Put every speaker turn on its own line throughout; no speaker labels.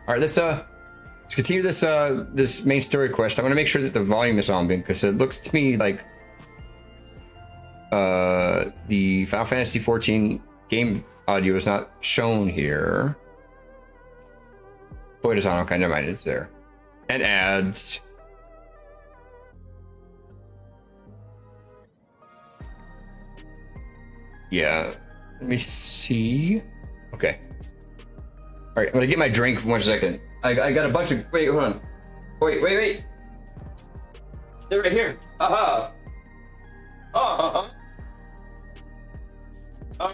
All right, let's continue this this main story quest. I want to make sure that the volume is on because it looks to me like the Final Fantasy 14 game audio is not shown here. Oh, it is on. Okay, never mind. It's there. And ads. Yeah. Let me see. Okay. All right, I'm gonna get my drink for 1 second. I got a bunch of. Wait, hold on. Wait. They're right here. Aha. I'm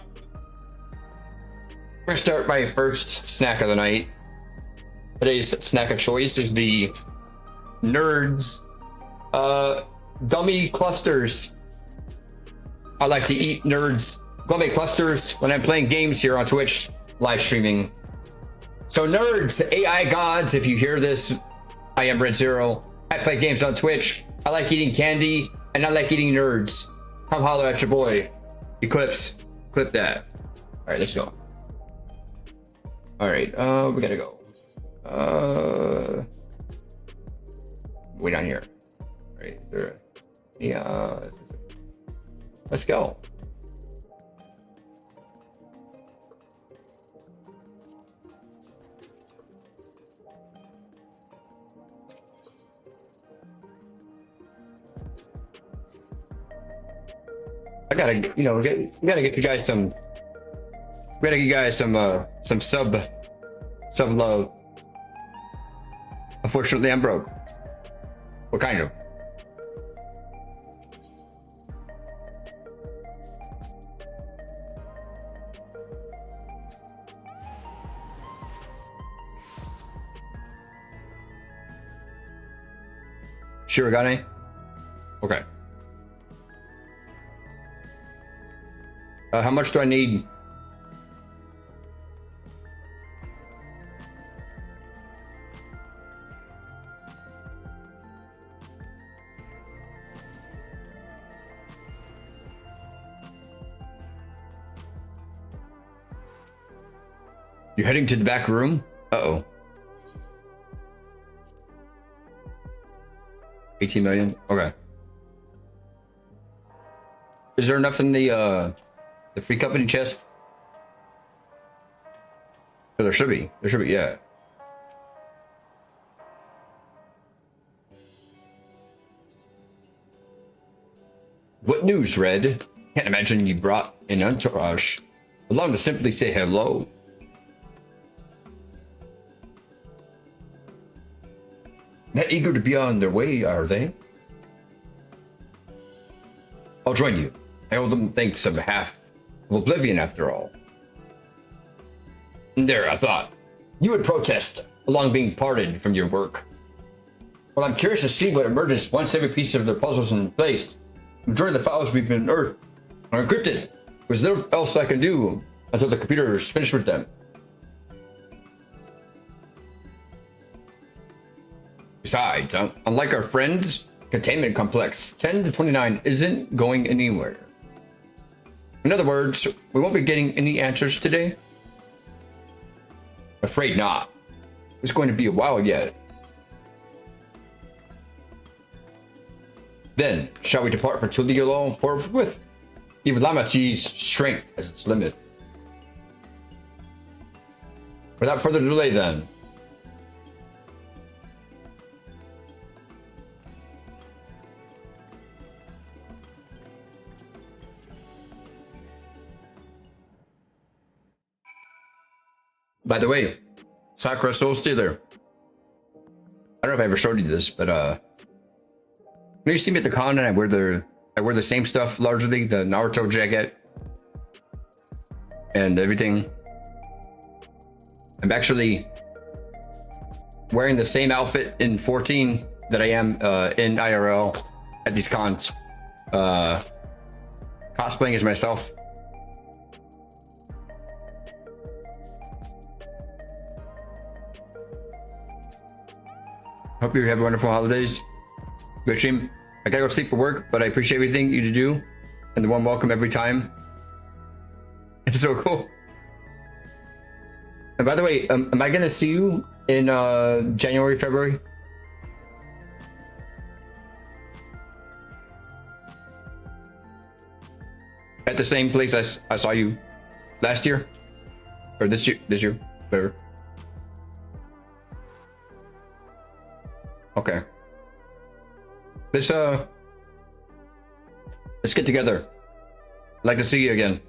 gonna start my first snack of the night. Today's snack of choice is the Nerds gummy clusters. I like to eat Nerds gummy clusters when I'm playing games here on Twitch, live streaming. So Nerds, AI gods, if you hear this, I am Red Zero. I play games on Twitch. I like eating candy and I like eating Nerds. Come holler at your boy. Eclipse, clip that. All right, let's go. All right, we gotta go. Way down here. All right, is there? Yeah, let's go. I gotta, we gotta get you guys some. We gotta get you guys some sub love. Unfortunately, I'm broke. What kind of? Shirogane? Okay. How much do I need? You're heading to the back room? Uh-oh. 18 million? Okay. Is there enough in the free company chest? Oh, there should be. There should be, yeah. What news, Red? Can't imagine you brought an entourage along to simply say hello. Not eager to be on their way, are they? I'll join you. I owe them thanks on behalf of Oblivion, after all. There, I thought. You would protest along being parted from your work. Well, I'm curious to see what emerges once every piece of their puzzles is in place. The majority of the files we've been unearthed are encrypted. There's nothing else I can do until the computer is finished with them. Besides, unlike our friends, containment complex 10 to 29 isn't going anywhere. In other words, we won't be getting any answers today? Afraid not. It's going to be a while yet. Then, shall we depart for Tuliolo forthwith? Even Lamachi's strength has its limit. Without further delay then. By the way, Sakura Soul Stealer. I don't know if I ever showed you this, but you see me at the con and I wear the same stuff largely, the Naruto jacket and everything. I'm actually wearing the same outfit in 14 that I am in IRL at these cons. Cosplaying as myself. Hope you have wonderful holidays. Good stream. I gotta go sleep for work, but I appreciate everything you do and the warm welcome every time. It's so cool. And by the way, am I gonna see you in January, February. At the same place I saw you last year, or this year, whatever. Okay. Let's get together. I'd like to see you again.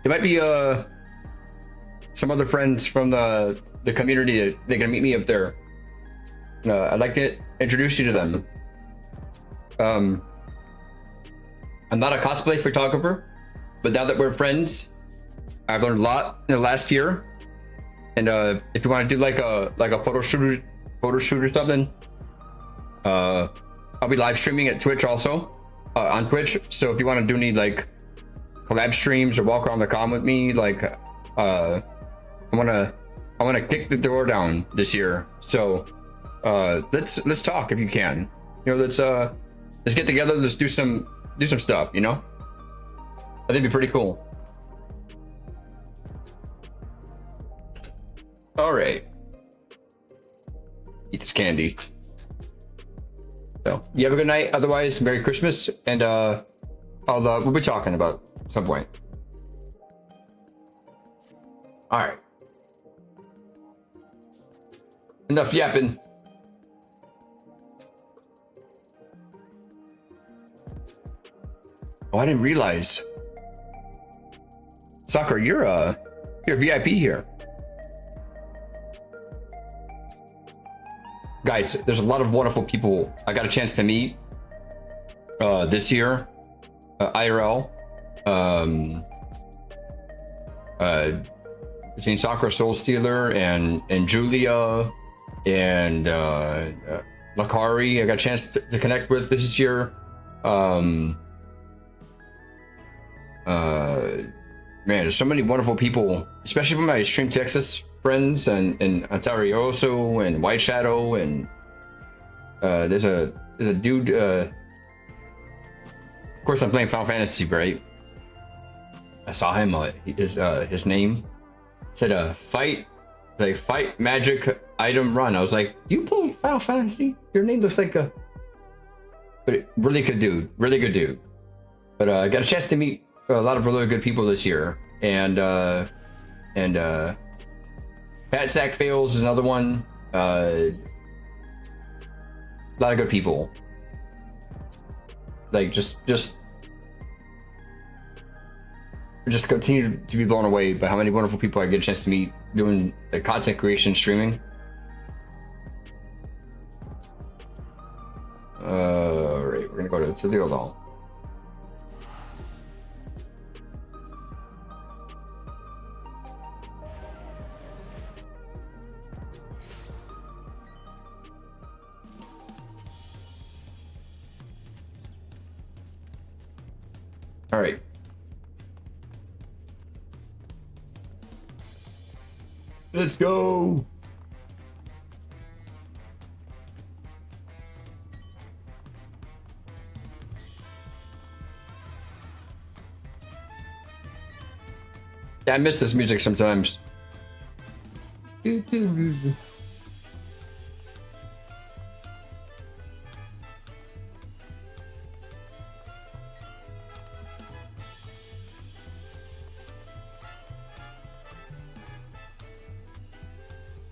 There might be some other friends from the community that they can meet me up there. I'd like to introduce you to them. I'm not a cosplay photographer, but now that we're friends, I've learned a lot in the last year. And if you want to do like a photo shoot or something, I'll be live streaming at Twitch also, on Twitch. So if you want to do any like collab streams or walk around the con with me, like I wanna kick the door down this year. So let's talk if you can. You know, let's get together. Let's do some stuff. You know, I think it'd be pretty cool. All right, eat this candy. So you have a good night. Otherwise, Merry Christmas, and we'll be talking about some point. All right, enough yapping. Oh, I didn't realize. Sakura, you're VIP here. Guys, there's a lot of wonderful people I got a chance to meet this year, IRL. Between Sakura Soul Stealer and Julia and Lakari, I got a chance to connect with this year. Man, there's so many wonderful people, especially from my Stream Texas friends and Ontarioso and White Shadow, and there's a dude. Of course, I'm playing Final Fantasy, right? I saw him. His name said fight magic item run. I was like, you play Final Fantasy? Your name looks like a. But really good dude, really good dude. But I got a chance to meet a lot of really good people this year, and Pat Sack Fails is another one. A lot of good people. Like just continue to be blown away by how many wonderful people I get a chance to meet doing the content creation, streaming. All right, we're gonna go to the old hall. All right. Let's go. Yeah, I miss this music sometimes. I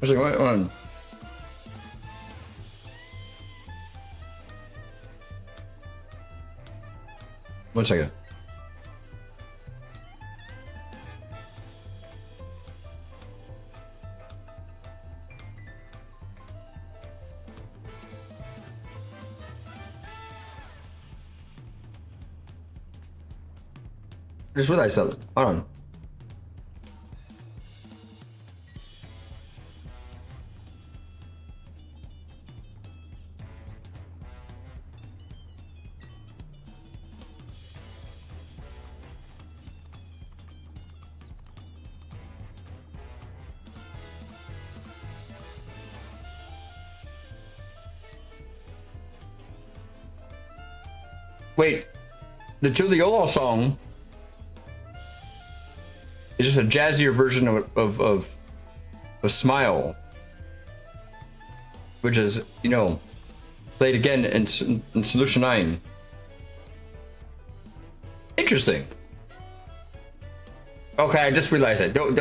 was like, what on? One second. I just realized something. Hold on. Wait, the Tuliola song It's just a jazzier version of Smile, which is, you know, played again in Solution 9. Interesting. Okay, I just realized it. Don't.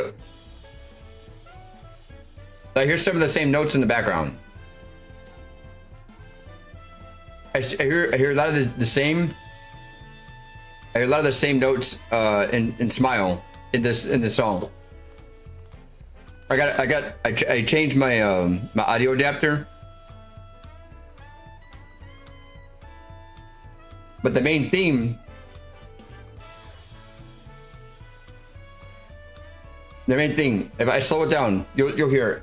Like, here's some of the same notes in the background. I hear a lot of the same. I hear a lot of the same notes in Smile in this song. I changed my my audio adapter, but the main theme. The main thing, if I slow it down, you'll hear it.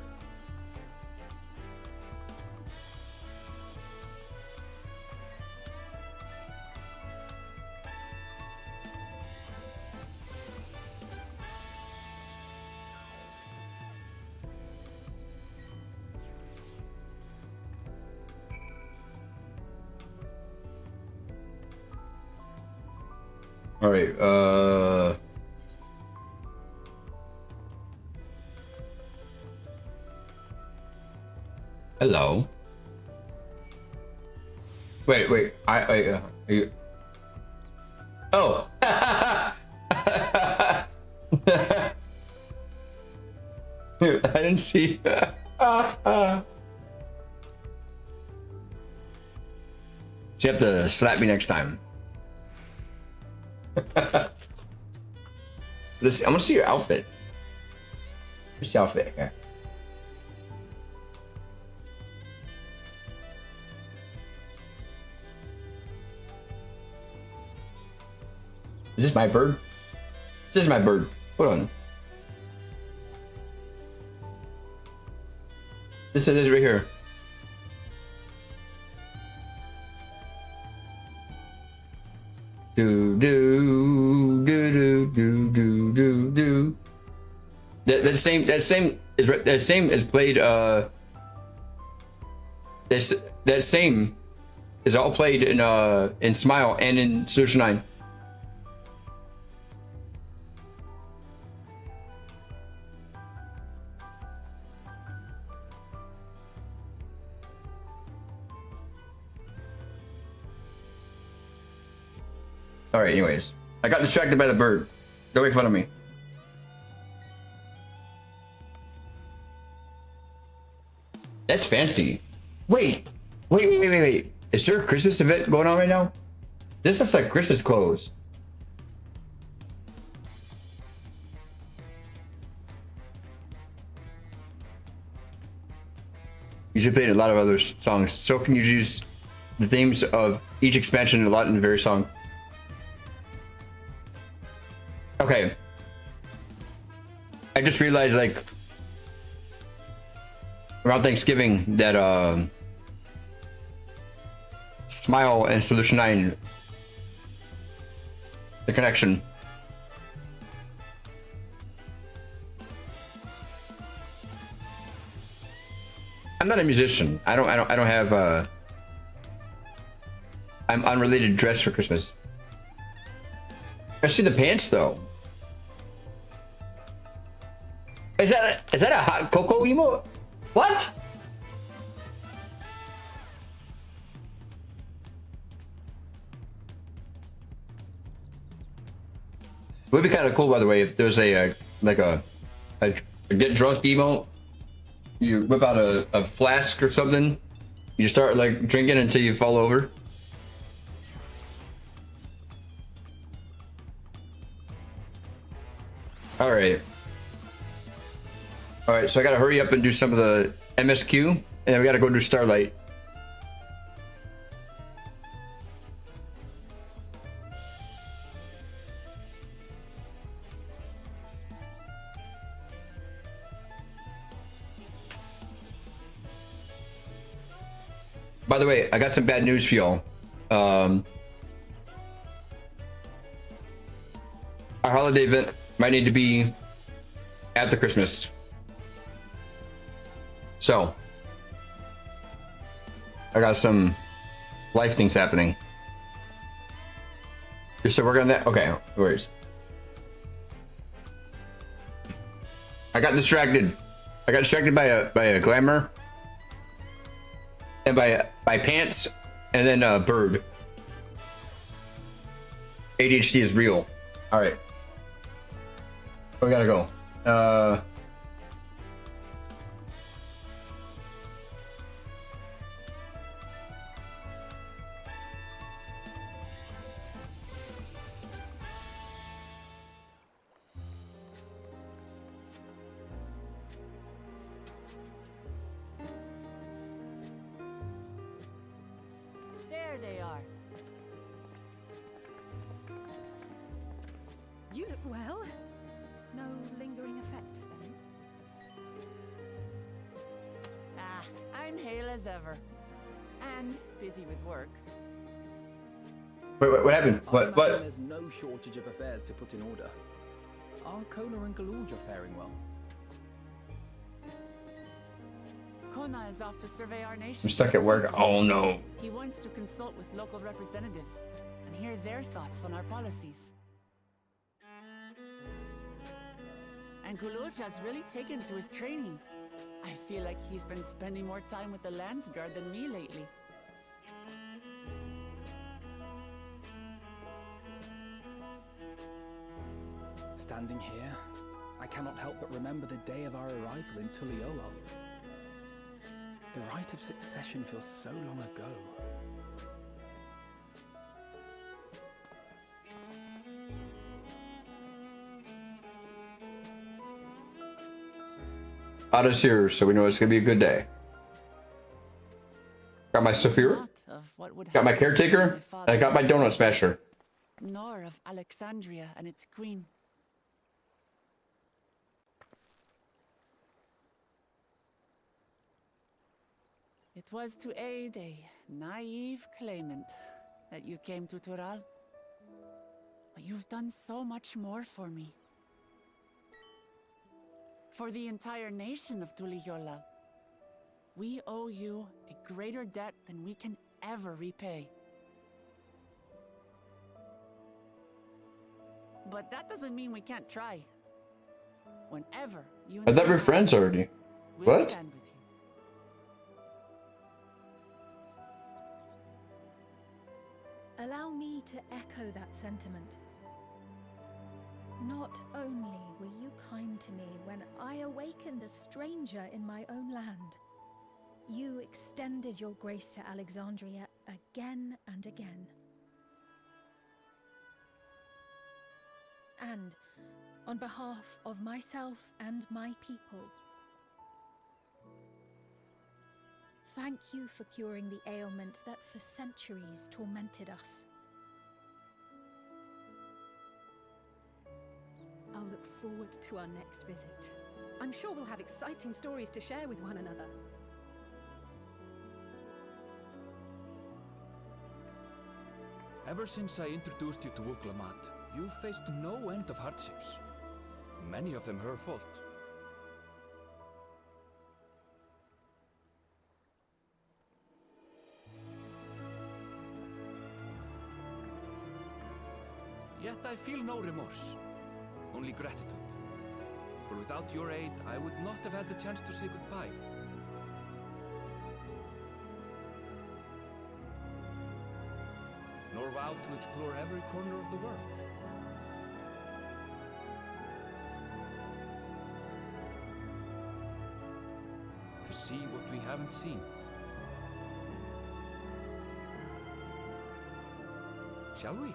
All right, hello. Wait. Are you? Oh. I didn't see. So you have to slap me next time. Listen, I want to see your outfit. What's your outfit here? Is this my bird? This is my bird. Hold on. This is right here. Do do do do do do do do. That same is played. That same is all played in Smile and in Solution 9. All right, anyways, I got distracted by the bird. Don't make fun of me. That's fancy. Wait. Is there a Christmas event going on right now? This looks like Christmas clothes. You should play a lot of other songs. So can you use the themes of each expansion a lot in the very song? Okay. I just realized, like, around Thanksgiving that Smile and Solution 9, the connection. I'm not a musician. I don't have I'm unrelated dress for Christmas. I see the pants though. Is that a hot cocoa emote? What? It would be kind of cool, by the way, if there's a get drunk emote. You whip out a flask or something. You start like drinking until you fall over. All right. All right, so I gotta hurry up and do some of the MSQ, and then we gotta go do Starlight. By the way, I got some bad news for y'all. Our holiday event might need to be after Christmas. So, I got some life things happening. You're still working on that? Okay, no worries. I got distracted. I got distracted by a glamour and by pants and then a bird. ADHD is real. All right. We gotta go.
There they are.
You look well. No lingering effects, then?
Ah, I'm hale as ever. And busy with work.
Wait, what happened?
I
What?
imagine
What?
There's no shortage of affairs to put in order. Are Kona and Galulja faring well?
Kona is off to survey our nation.
I'm stuck at work. Oh no.
He wants to consult with local representatives and hear their thoughts on our policies. And Galulja's really taken to his training. I feel like he's been spending more time with the Landsguard than me lately.
Standing here, I cannot help but remember the day of our arrival in Tuliolo. The rite of succession feels so long ago.
Ada's here, so we know it's gonna be a good day. Got my Saphir,
Not of what would
got my
happen
caretaker,
if
and I got my donut smasher.
nor of Alexandria and its queen. It was to aid a naive claimant that you came to Tural. But you've done so much more for me. For the entire nation of Tuliyola. We owe you a greater debt than we can ever repay. But that doesn't mean we can't try. Whenever you
I thought we were friends already.
we'll
What?
stand with you.
Allow me to echo that sentiment. Not only were you kind to me when I awakened a stranger in my own land, you extended your grace to Alexandria again and again. And on behalf of myself and my people, thank you for curing the ailment that for centuries tormented us.
I'll look forward to our next visit. I'm sure we'll have exciting stories to share with one another.
Ever since I introduced you to Wuklamat, you've faced no end of hardships. Many of them her fault. Yet I feel no remorse, only gratitude. For without your aid, I would not have had the chance to say goodbye. Nor vowed to explore every corner of the world. To see what we haven't seen. Shall we?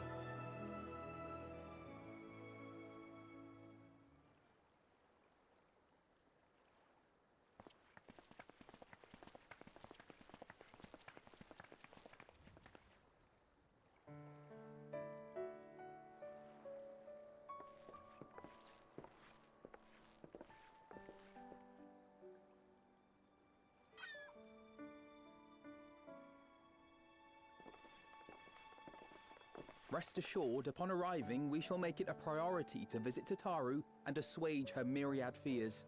Rest assured, upon arriving, we shall make it a priority to visit Tataru and assuage her myriad fears.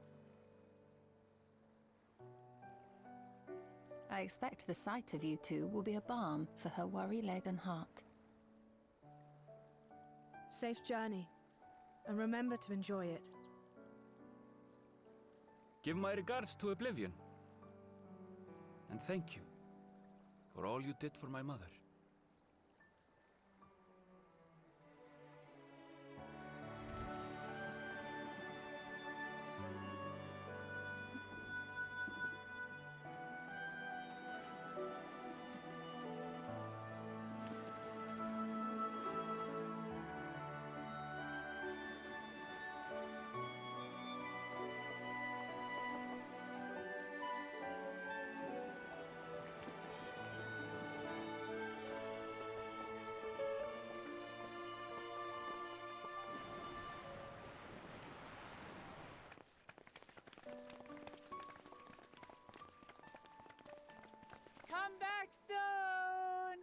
I expect the sight of you two will be a balm for her worry-laden heart.
Safe journey, and remember to enjoy it.
Give my regards to Oblivion. And thank you for all you did for my mother.
Come back soon!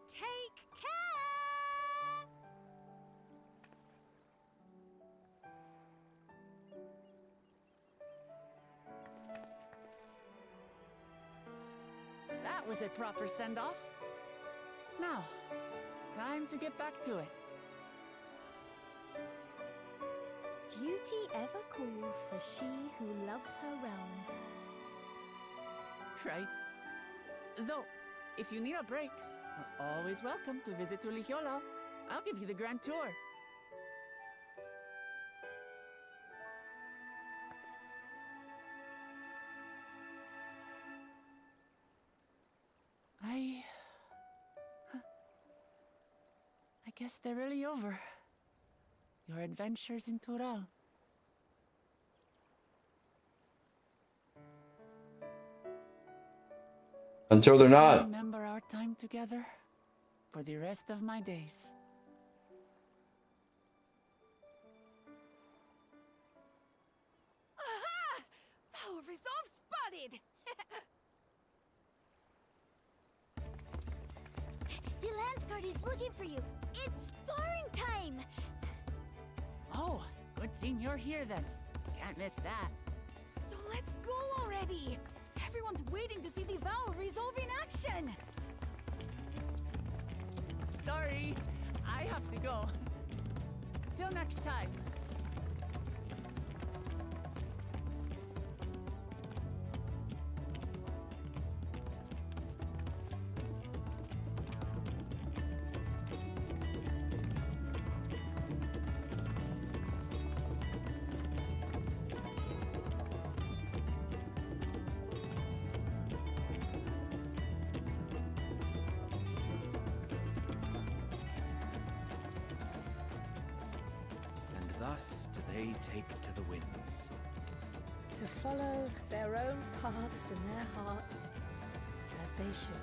Take care!
That was a proper send-off. Now, time to get back to it.
Duty ever calls for she who loves her realm.
Right. Though, if you need a break, you're always welcome to visit Tulijola. I'll give you the grand tour. I guess they're really over. Your adventures in Tural.
Until they're
I
not.
remember our time together for the rest of my days.
Aha! Power resolve spotted! The Lance Guard is looking for you. It's sparring time!
Oh, good thing you're here then. Can't miss that.
So let's go already! Everyone's waiting to see the Vow resolve in action!
Sorry, I have to go. Till next time.
Thus do they take to the winds.
To follow their own paths in their hearts, as they should.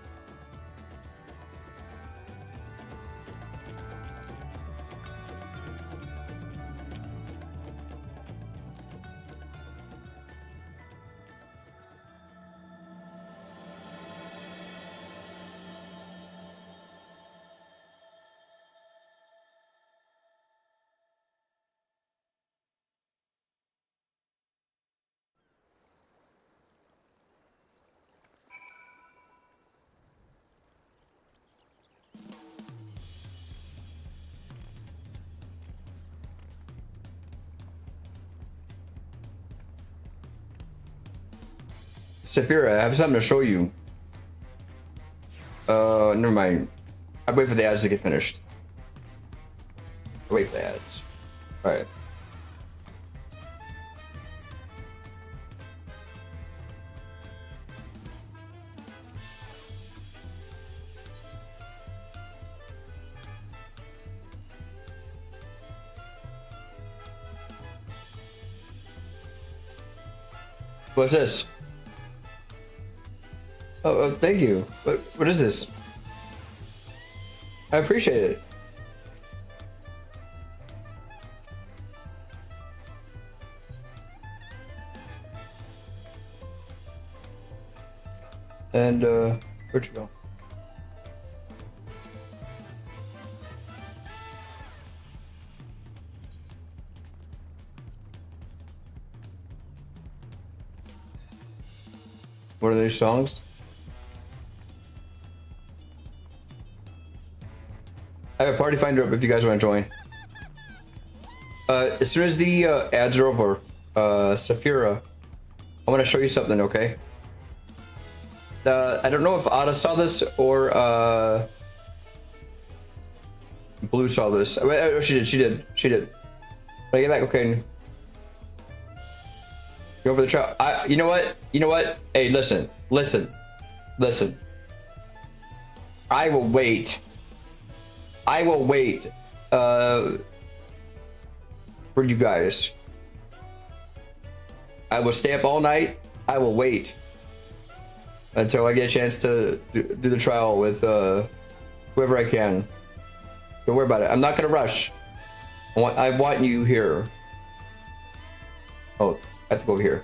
Saphira, I have something to show you. Never mind. I wait for the ads to get finished. I wait for the ads. Alright. What's this? Oh, thank you. What is this? I appreciate it. And, where'd you go? What are these songs? I have a party finder up if you guys want to join. As soon as the ads are over, Saphira, I want to show you something, okay? I don't know if Ada saw this or Blue saw this. Oh, she did. When I get back, okay. Go over the trial. You know what? Hey, listen. I will wait. For you guys. I will stay up all night. I will wait until I get a chance to do the trial with whoever I can. Don't worry about it. I'm not gonna rush. I want you here. Oh, I have to go over here.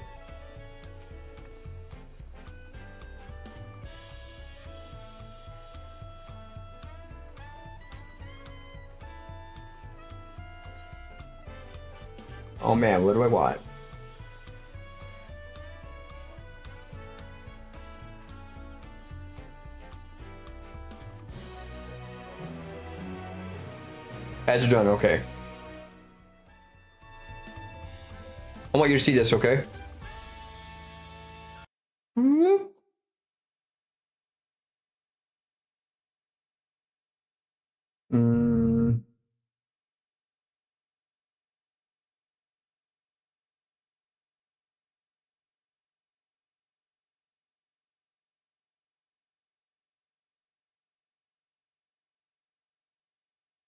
Oh man, what do I want? Ads are done, okay. I want you to see this, okay? Mm.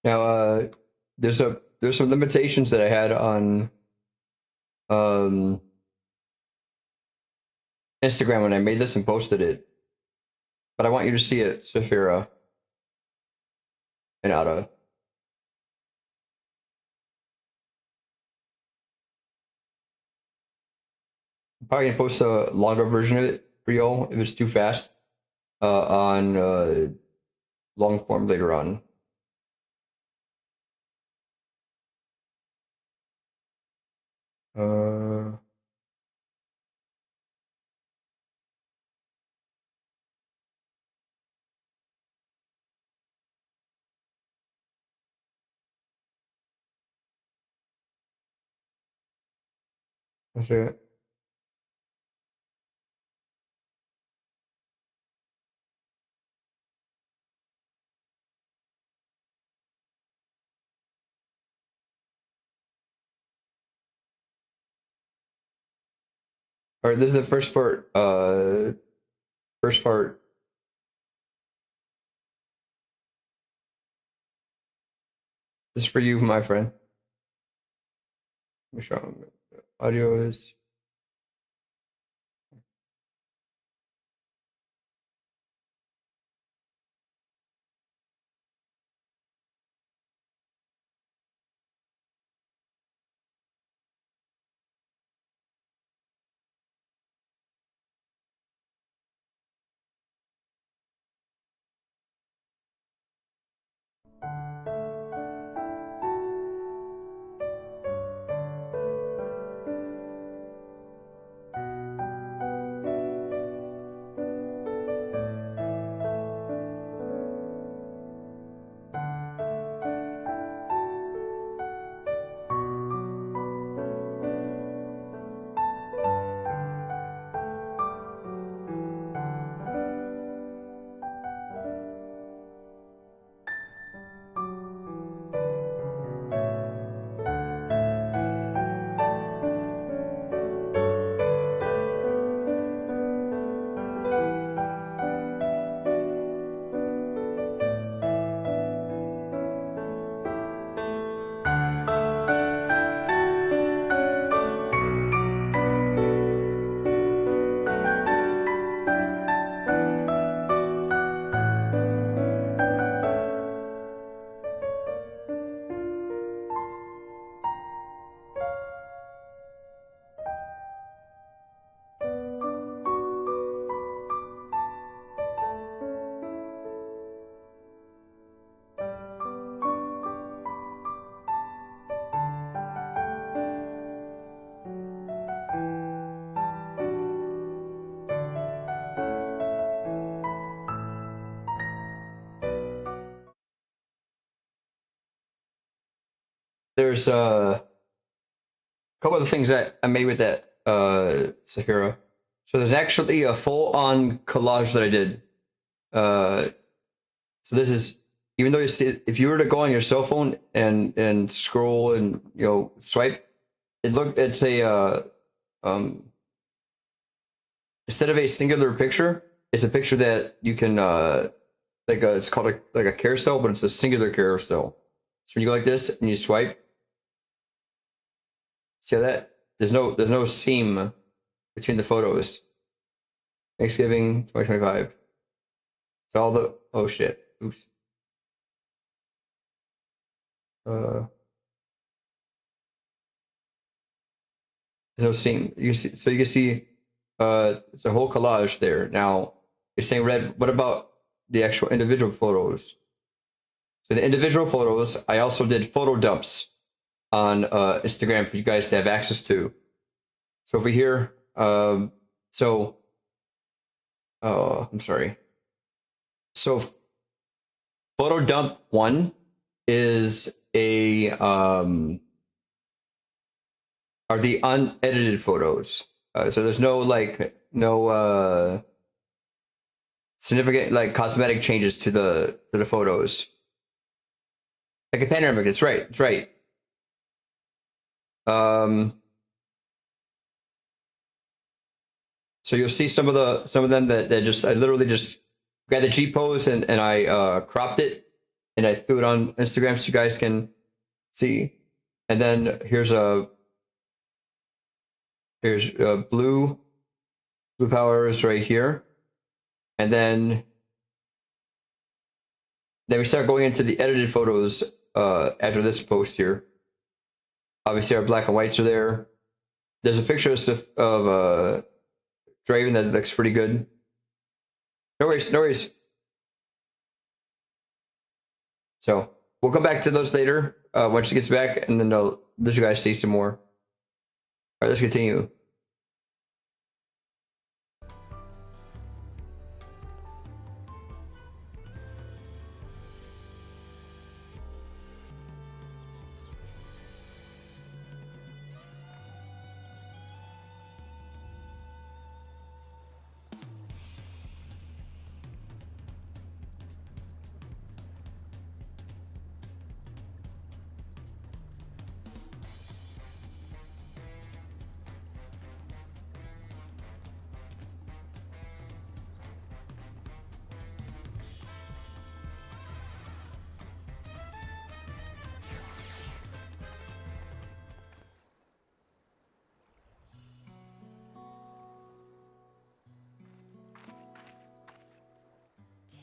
Now, there's some limitations that I had on Instagram when I made this and posted it, but I want you to see it, Saphira and Ada. I'm probably gonna post a longer version of it for y'all if it's too fast on long form later on. That's it. All right, this is the first part. First part. This is for you, my friend. Let me show you. Audio is. There's couple of the things that I made with that Sahara. So there's actually a full-on collage that I did. So this is, even though you see, if you were to go on your cell phone and scroll and swipe, it's a instead of a singular picture, it's a picture that you can it's called a carousel, but it's a singular carousel. So when you go like this and you swipe, see that there's no seam between the photos. Thanksgiving 2025. So all the oh shit. Oops. There's no seam. You can see it's a whole collage there. Now you're saying, Red, what about the actual individual photos? So the individual photos, I also did photo dumps on Instagram for you guys to have access to. So over here, I'm sorry. So photo dump 1 is are the unedited photos. So there's no significant cosmetic changes to the photos. Like a panoramic, it's right. It's right. So you'll see some of them that just I literally just grabbed the G pose and I cropped it and I threw it on Instagram so you guys can see. And then here's blue powers right here, and then we start going into the edited photos after this post here. Obviously, our black and whites are there. There's a picture of Draven that looks pretty good. No worries. So we'll come back to those later once she gets back, and then I'll let you guys see some more. All right, let's continue.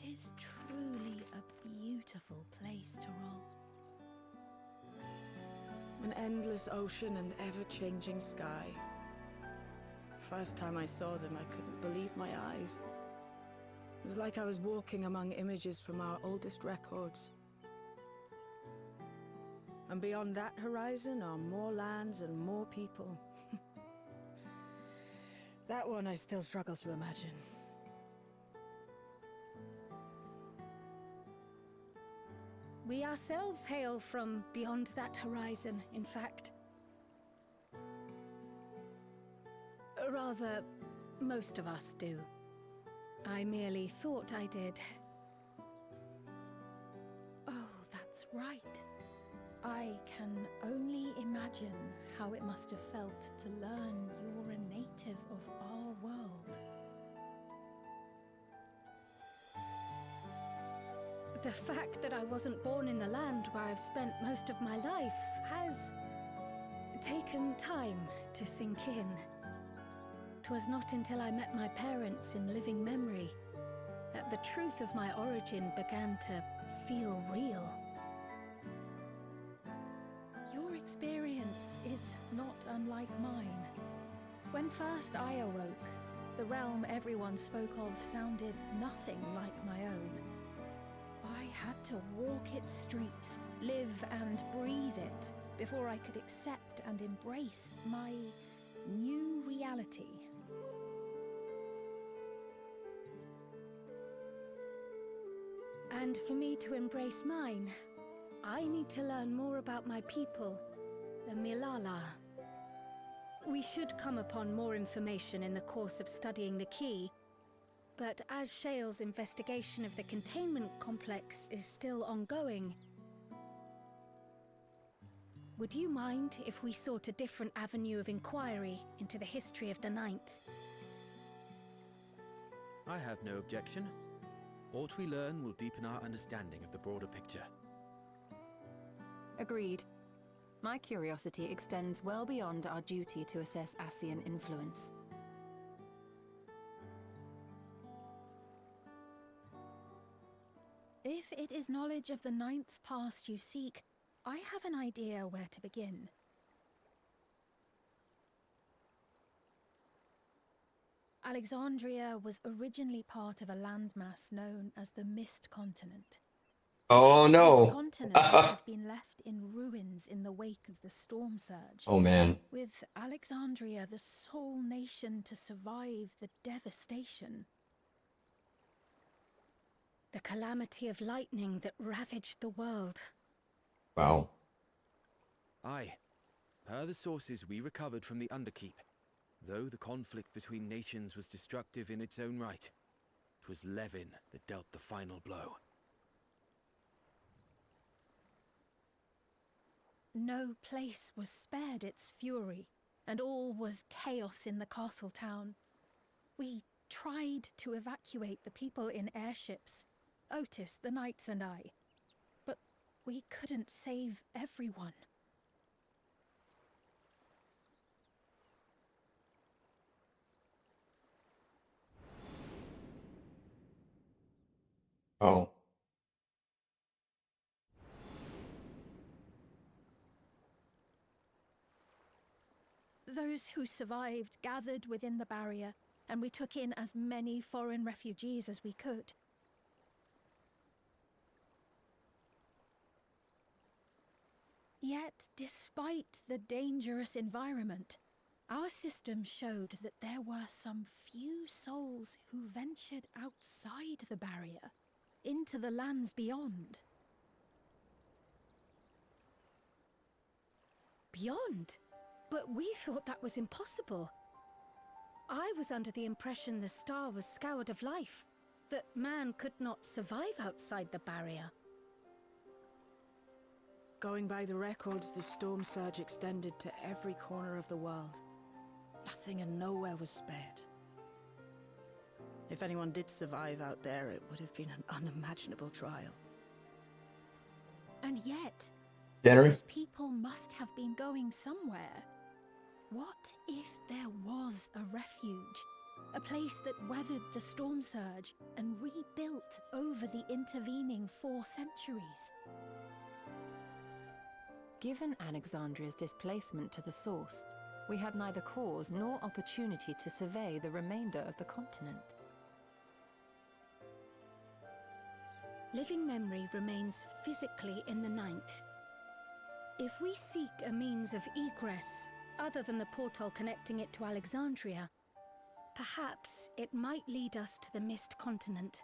Tis truly a beautiful place to roll.
An endless ocean and ever-changing sky. First time I saw them, I couldn't believe my eyes. It was like I was walking among images from our oldest records. And beyond that horizon are more lands and more people. That one I still struggle to imagine.
We ourselves hail from beyond that horizon, in fact. Rather, most of us do. I merely thought I did. Oh, that's right. I can only imagine how it must have felt to learn you're a native of our world. The fact that I wasn't born in the land where I've spent most of my life has taken time to sink in. 'Twas not until I met my parents in living memory that the truth of my origin began to feel real. Your experience is not unlike mine. When first I awoke, the realm everyone spoke of sounded nothing like my own. I had to walk its streets, live and breathe it, before I could accept and embrace my new reality. And for me to embrace mine, I need to learn more about my people, the Milala. We should come upon more information in the course of studying the key, but as Shale's investigation of the containment complex is still ongoing, would you mind if we sought a different avenue of inquiry into the history of the Ninth?
I have no objection. What we learn will deepen our understanding of the broader picture.
Agreed. My curiosity extends well beyond our duty to assess Ascian influence.
If it is knowledge of the Ninth's past you seek, I have an idea where to begin. Alexandria was originally part of a landmass known as the Mist Continent.
Oh
This
no.
continent had been left in ruins in the wake of the storm surge.
Oh man.
With Alexandria the sole nation to survive the devastation. The calamity of lightning that ravaged the world.
Wow.
Aye. Per the sources we recovered from the Underkeep, though the conflict between nations was destructive in its own right, it was Levin that dealt the final blow.
No place was spared its fury, and all was chaos in the castle town. We tried to evacuate the people in airships, Otis, the knights and I, but we couldn't save everyone.
Oh.
Those who survived gathered within the barrier, and we took in as many foreign refugees as we could. Yet, despite the dangerous environment, our system showed that there were some few souls who ventured outside the barrier, into the lands beyond. Beyond? But we thought that was impossible. I was under the impression the star was scoured of life, that man could not survive outside the barrier.
Going by the records, the storm surge extended to every corner of the world. Nothing and nowhere was spared. If anyone did survive out there, it would have been an unimaginable trial.
And yet,
January?
those people must have been going somewhere. What if there was a refuge? A place that weathered the storm surge and rebuilt over the intervening 4 centuries?
Given Alexandria's displacement to the source, we had neither cause nor opportunity to survey the remainder of the continent.
Living memory remains physically in the Ninth. If we seek a means of egress, other than the portal connecting it to Alexandria, perhaps it might lead us to the Mist Continent.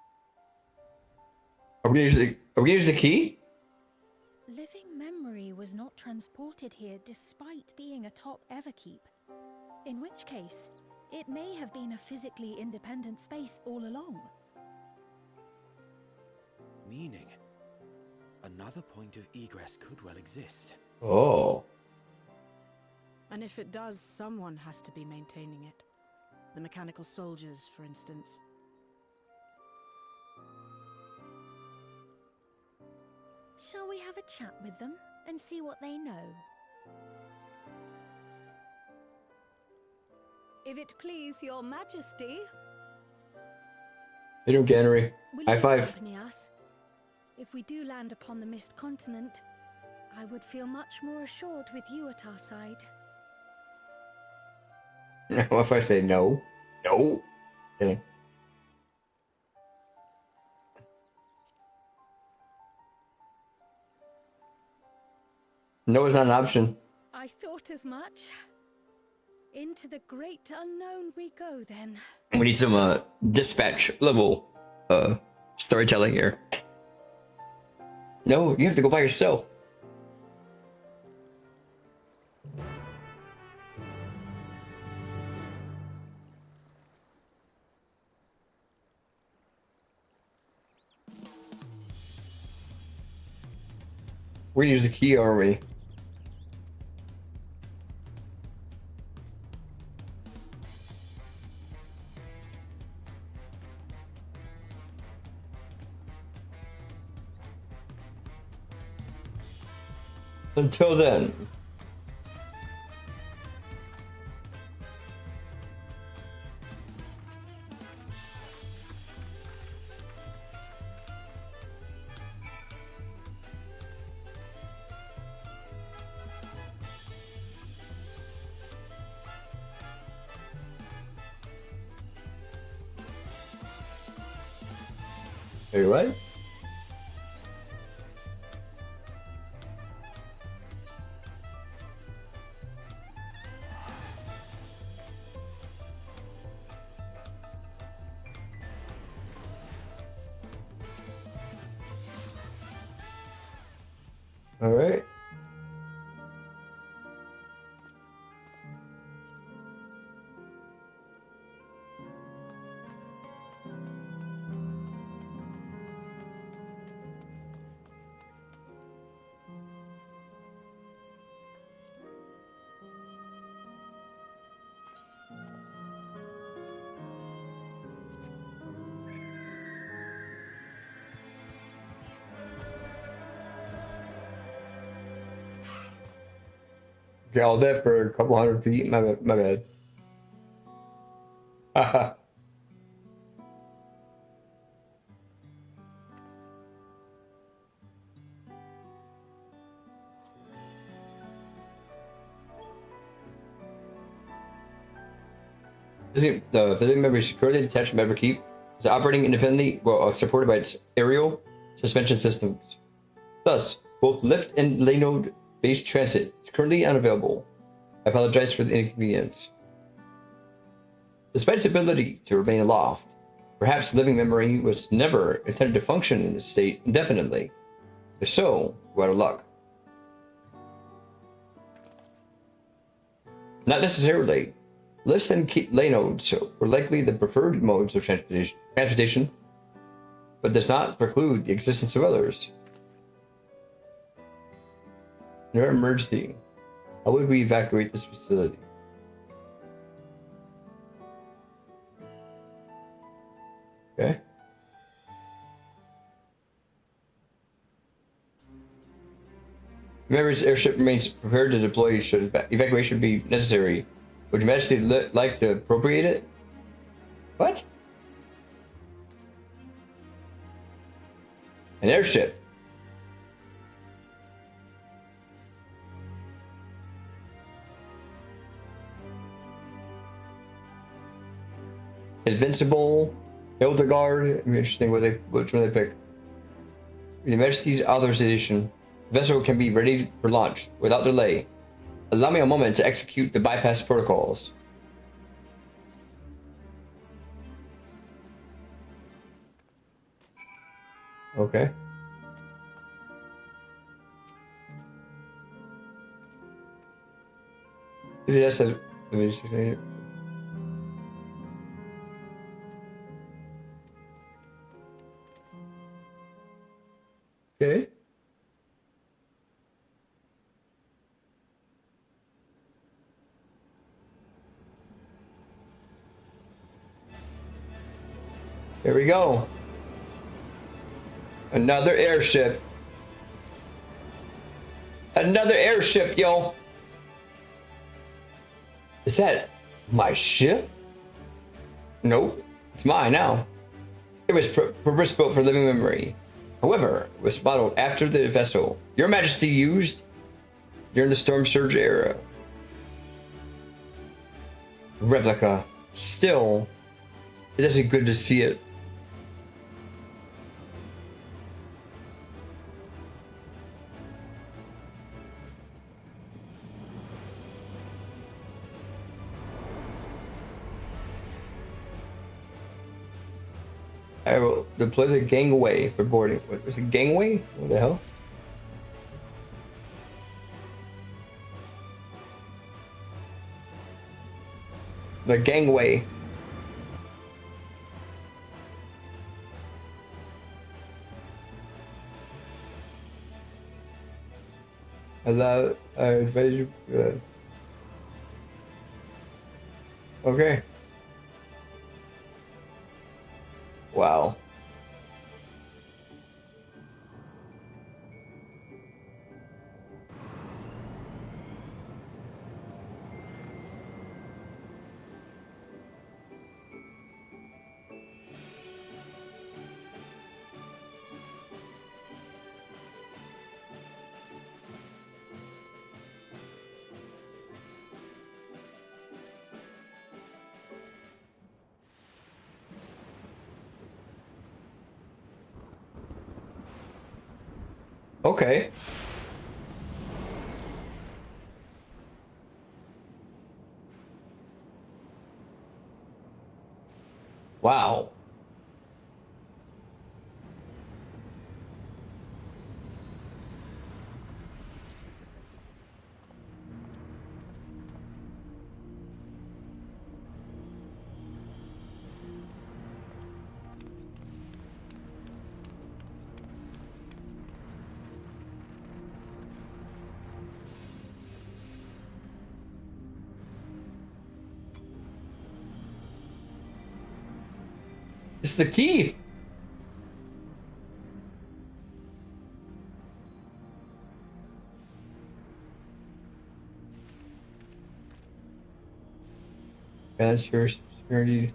Are we gonna use the key?
Living memory was not transported here despite being atop Everkeep. In which case, it may have been a physically independent space all along.
Meaning, another point of egress could well exist.
Oh.
And if it does, someone has to be maintaining it. The mechanical soldiers, for instance.
Shall we have a chat with them and see what they know? If it please your majesty.
Hey, January.
Will
High
you
five.
accompany us? If we do land upon the Mist Continent, I would feel much more assured with you at our side.
What if I say no? No. Kidding. No is not an option.
I thought as much. Into the great unknown we go then.
We need some dispatch level storytelling here. No, you have to go by yourself. We're gonna use the key, aren't we? Until then. Are you right? All right. Got all that for a couple hundred feet. My bad. Haha. The building member is securely detached from Member Keep. Is operating independently, well, supported by its aerial suspension systems. Thus, both lift and Lanode-based transit is currently unavailable. I apologize for the inconvenience. Despite its ability to remain aloft, perhaps living memory was never intended to function in this state indefinitely. If so, we're out of luck. Not necessarily. Lifts and Lanodes were likely the preferred modes of transportation, but does not preclude the existence of others. In our emergency, how would we evacuate this facility? Okay. Remember, its airship remains prepared to deploy should evacuation be necessary. Would Your Majesty like to appropriate it? What? An airship. Invincible, Hildegard. It'd be interesting which one they pick. With Your Majesty's authorization, the vessel can be ready for launch without delay. Allow me a moment to execute the bypass protocols. Okay. That's a. Okay. Here we go. Another airship. Another airship, yo. Is that my ship? Nope. It's mine now. It was purpose-built for living memory. However, it was modeled after the vessel Your Majesty used during the Storm Surge era. Replica. Still, it isn't good to see it. I will deploy the gangway for boarding. What was it? Gangway? What the hell? The gangway. allow advisor. Okay. Wow. Okay. Wow. It's the key. That's your security.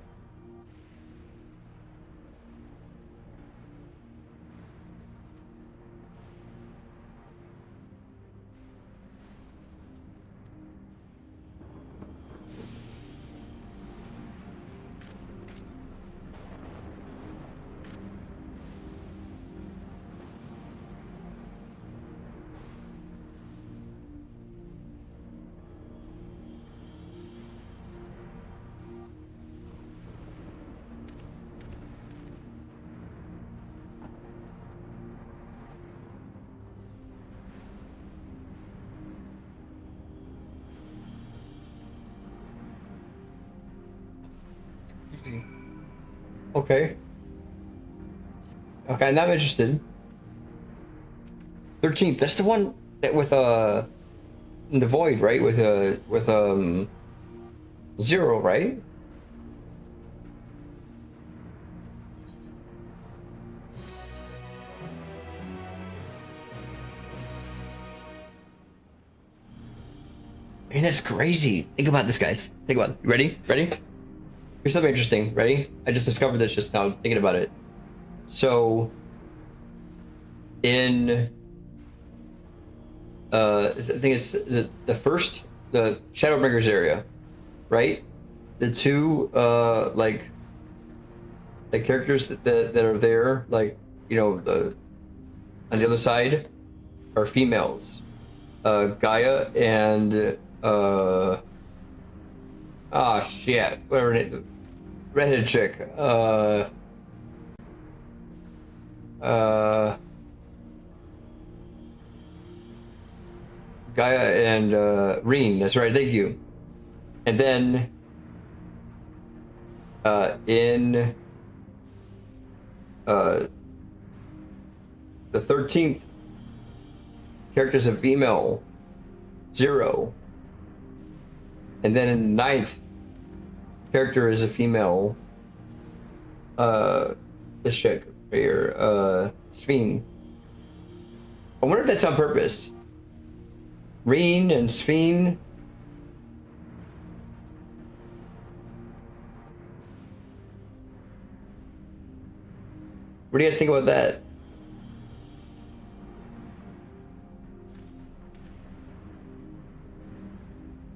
Okay. Okay, now I'm interested. 13th. That's the one that with in the void, right? With 0, right? I mean, that's crazy. Think about this, guys. Think about it. You ready? Ready? Here's something interesting. Ready? I just discovered this just now, thinking about it. So, in I think is it the Shadowbringers area, right? The two like characters that are there, like, you know, on the other side are females. Gaia and shit, whatever her name, the redheaded chick. Gaia and Reen. That's right. Thank you. And then in the 13th, character's a female, 0. And then in the 9th, character is a female. This chick right here, Sveen. I wonder if that's on purpose. Reen and Sveen. What do you guys think about that?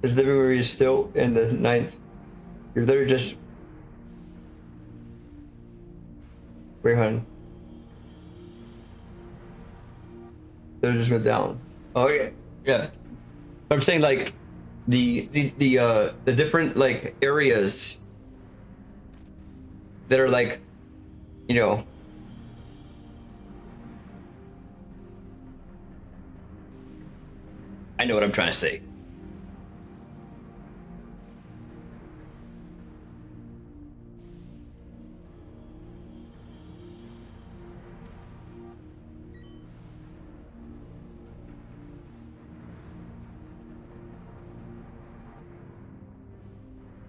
Is the memory still in the 9th? You're literally just Rayhan. They just went down. Oh yeah, yeah. I'm saying like the different like areas that are like, you know, I know what I'm trying to say.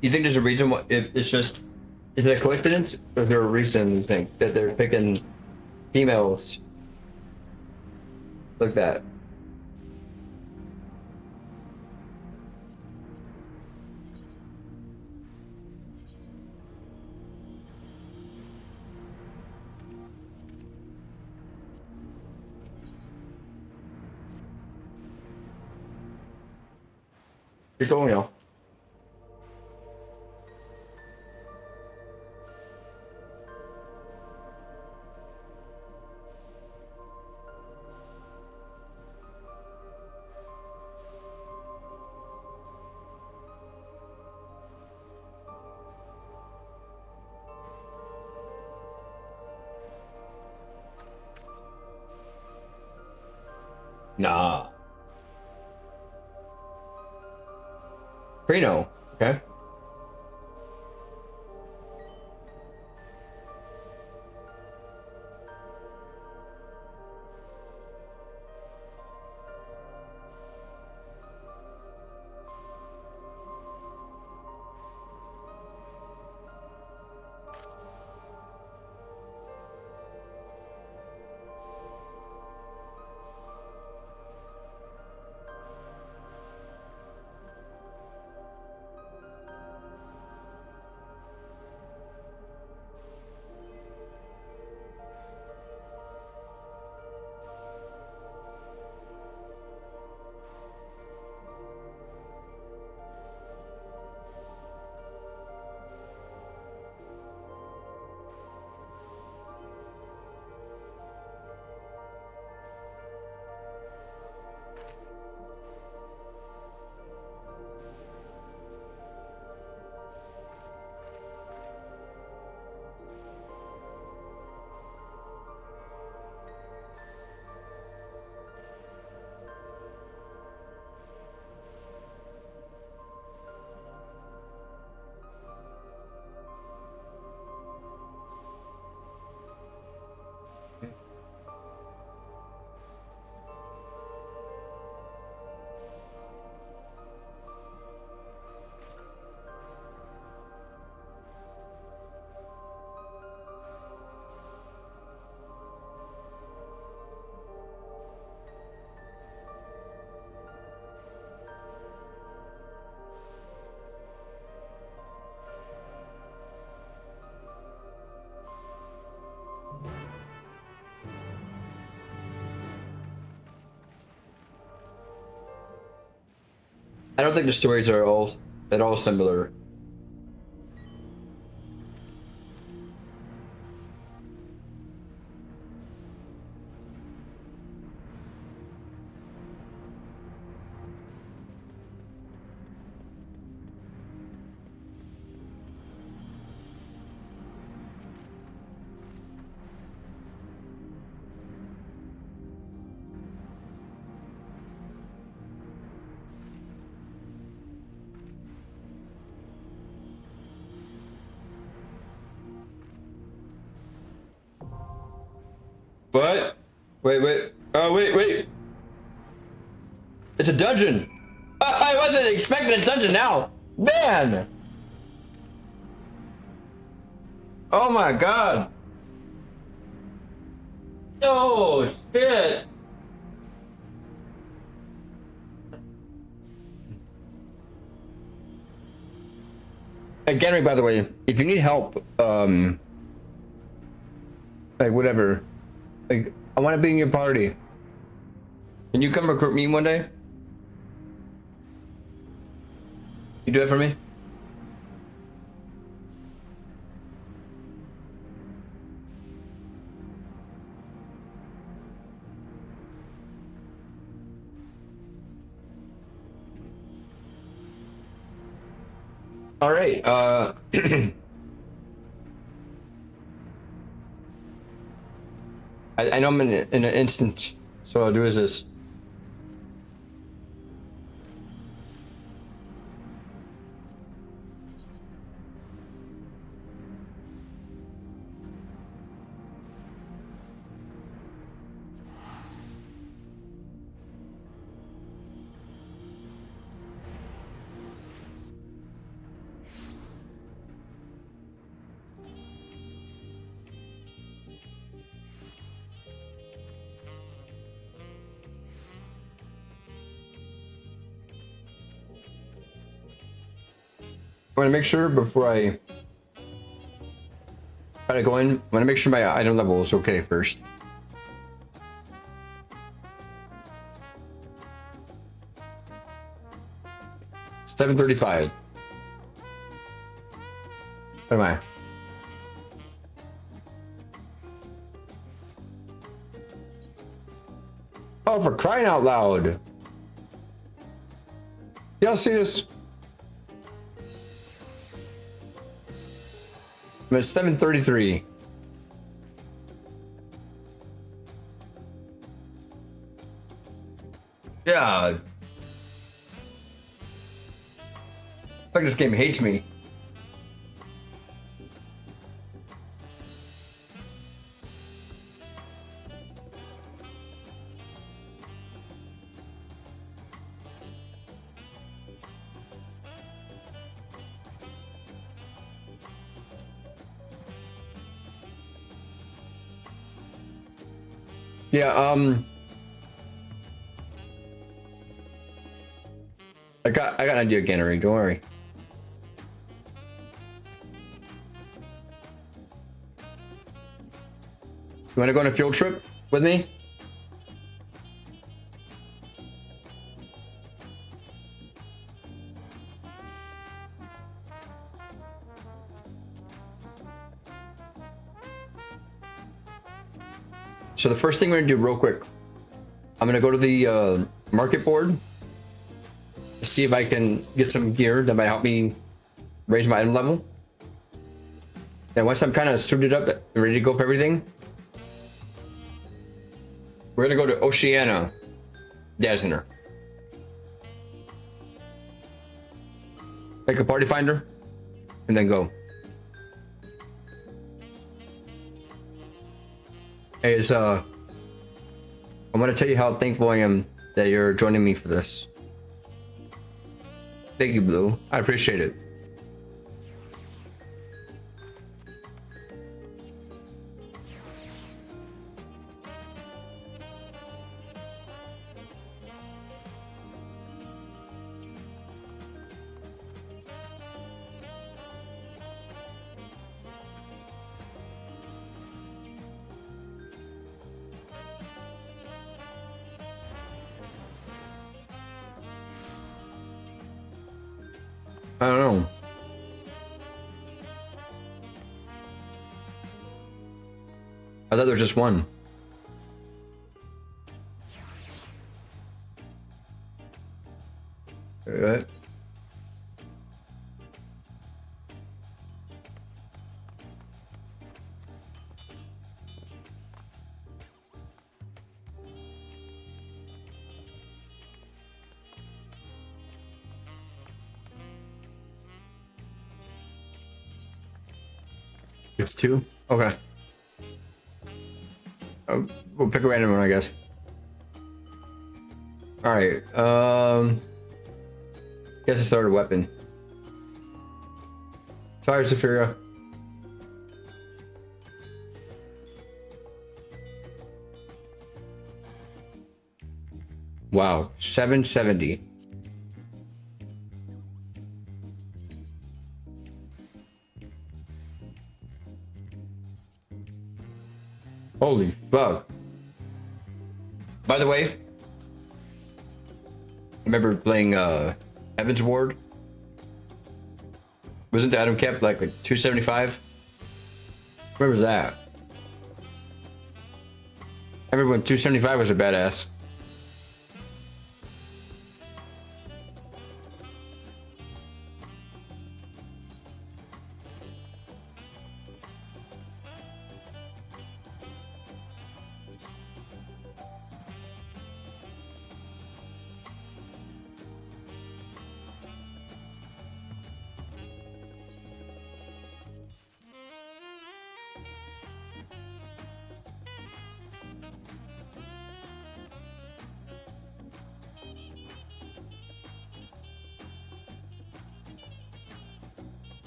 You think there's a reason why? If it's just, is it a coincidence, or is there a reason you think that they're picking females like that? You're going now. Nah. Prino. Okay. I don't think the stories are all at all similar. What? Wait. Oh, wait. It's a dungeon. I wasn't expecting a dungeon now. Man. Oh my god. Oh, shit. Again, by the way, if you need help, like whatever, like I want to be in your party. Can you come recruit me one day? You do it for me? All right. I know I'm in an instant, so what I'll do is this. want to make sure before I try to go in. I want to make sure my item level is okay first. It's 735. What am I? Oh, for crying out loud. Y'all see this? I'm at 733. Yeah. Like this game hates me. Yeah, I got an idea, Gannery, don't worry. You wanna go on a field trip with me? So the first thing we're gonna do real quick, I'm gonna go to the market board, see if I can get some gear that might help me raise my item level. And once I'm kind of suited up and ready to go for everything, we're gonna go to Oceania Data Center. Make a party finder, and then go. Hey, it's I want to tell you how thankful I am that you're joining me for this. Thank you, Blue. I appreciate it. I don't know. I thought there was just one. Alright. It's two? Okay. We'll pick a random one, I guess. Alright, guess it's start a weapon. Sorry, Zephyria. Wow, 770. Holy fuck. By the way, I remember playing Heaven's Ward. Wasn't the item cap like 275? Where was that? I remember when 275 was a badass.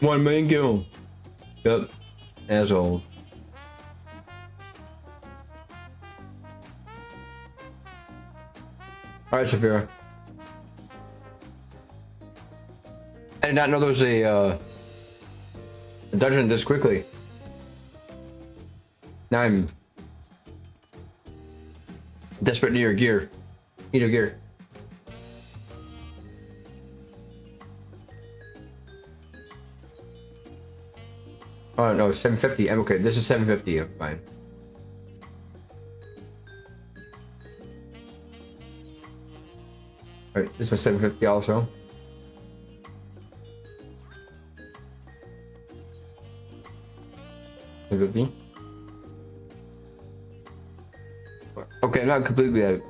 One million kill. Yep. Asshole. Alright, Saphira. I did not know there was a dungeon this quickly. Now I'm desperate to your gear. Need your gear. Oh no, 750. I'm okay. This is 750. I'm fine. Alright, this was 750 also. Okay, not completely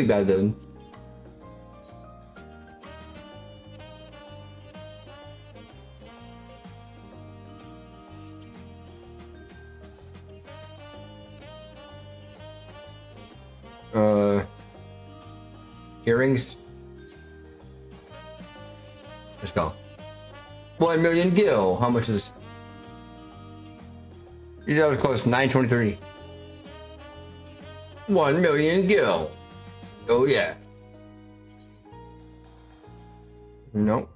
bad then. Earrings. Let's go. 1 million gil. How much is? That was close. 923. 1 million gil. Oh yeah. Nope.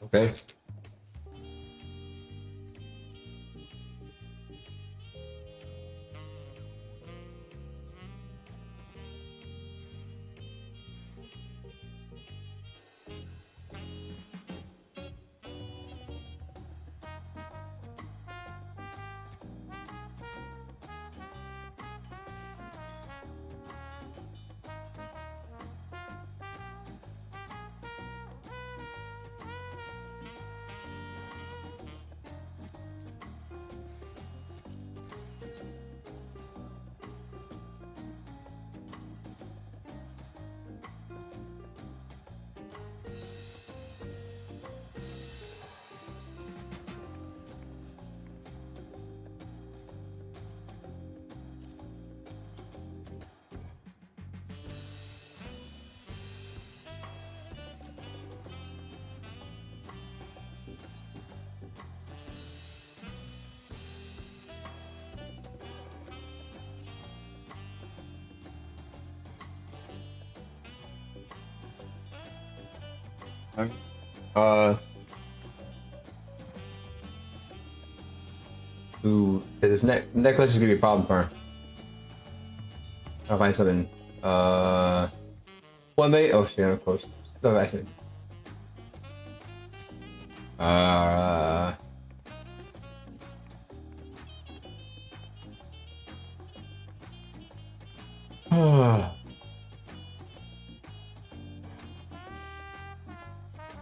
Okay. Ooh, this necklace is gonna be a problem for her. I'll find something. 1 million. Oh shit, I'm close. No, actually.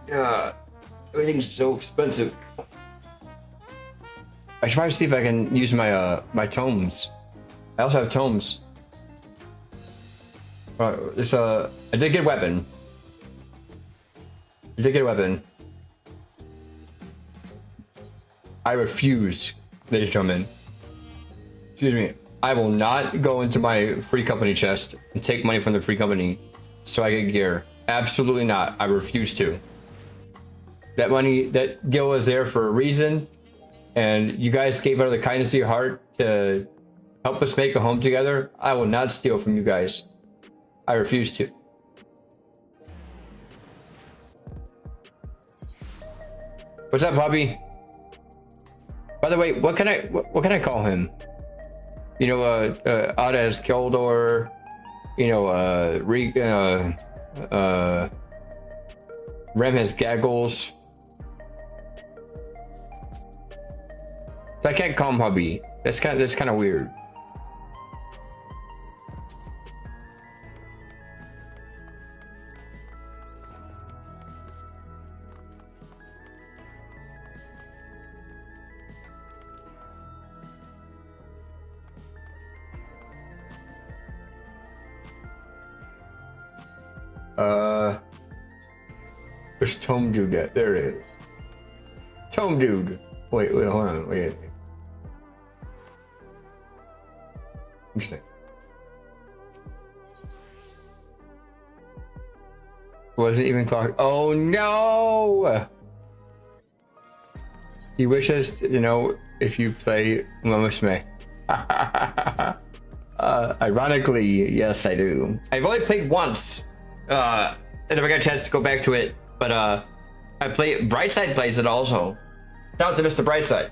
Yeah, everything's so expensive. I should probably see if I can use my my tomes. I also have tomes. This I did get a weapon. I did get a weapon. I refuse, ladies and gentlemen. Excuse me. I will not go into my free company chest and take money from the free company so I get gear. Absolutely not. I refuse to. That money, that gil is there for a reason, and you guys gave out of the kindness of your heart to help us make a home together. I will not steal from you guys. I refuse to. What's up, Bobby? By the way, what can I call him? You know, Ada has Keldor. You know, Rem has Gaggles. So I can't call him hubby. That's kind of weird. There's Tome Dude. There it is. Tome Dude. Wait, hold on. Wait. Interesting. Wasn't even talking. Oh no! He wishes to know if you play Umamusume. Ironically, yes, I do. I've only played once. I never got a chance to go back to it, but I play. Brightside plays it also. Shout out to Mr. Brightside.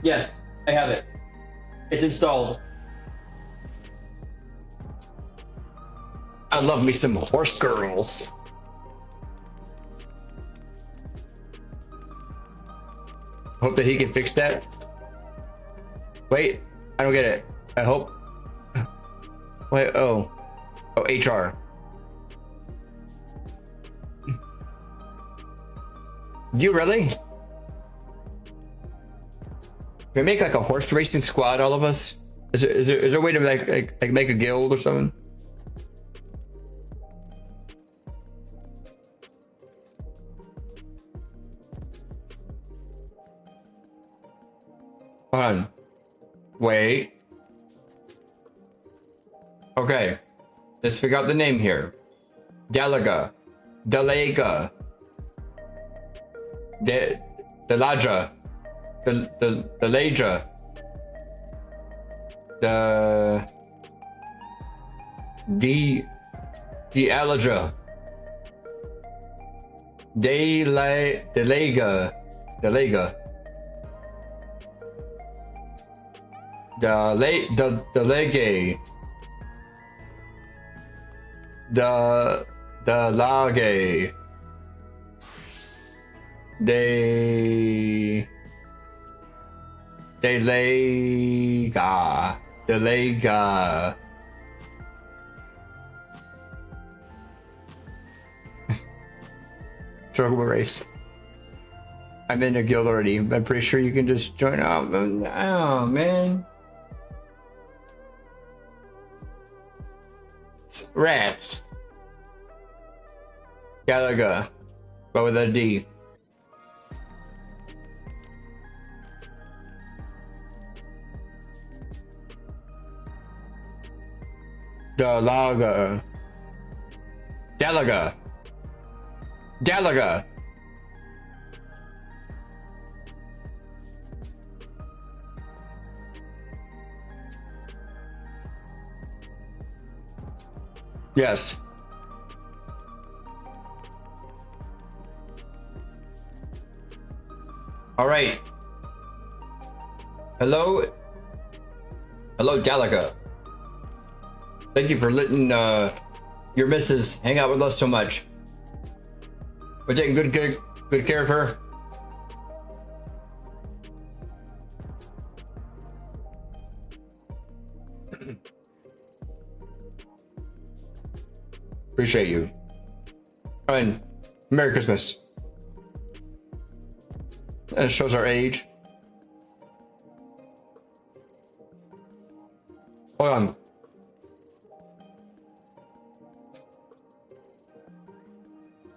Yes, I have it. It's installed. I love me some horse girls. Hope that he can fix that. Wait, I don't get it. I hope. Wait, oh, HR. Do you really? Can we make like a horse racing squad, all of us? Is there a way to like make a guild or something? Hold on. Wait. Okay. Let's figure out the name here. Delega. Delega. Delaja. Delaja. Dealaja. Delega. Delege. Delage. Delega. Struggle race. I'm in a guild already. I'm pretty sure you can just join up. Oh man. Rats. Galaga. But with a D. Dalaga. Dalaga. Dalaga. Yes. All right. Hello. Hello, Dalaga. Thank you for letting your missus hang out with us so much. We're taking good care of her. Appreciate you. And Merry Christmas. It shows our age. Hold on.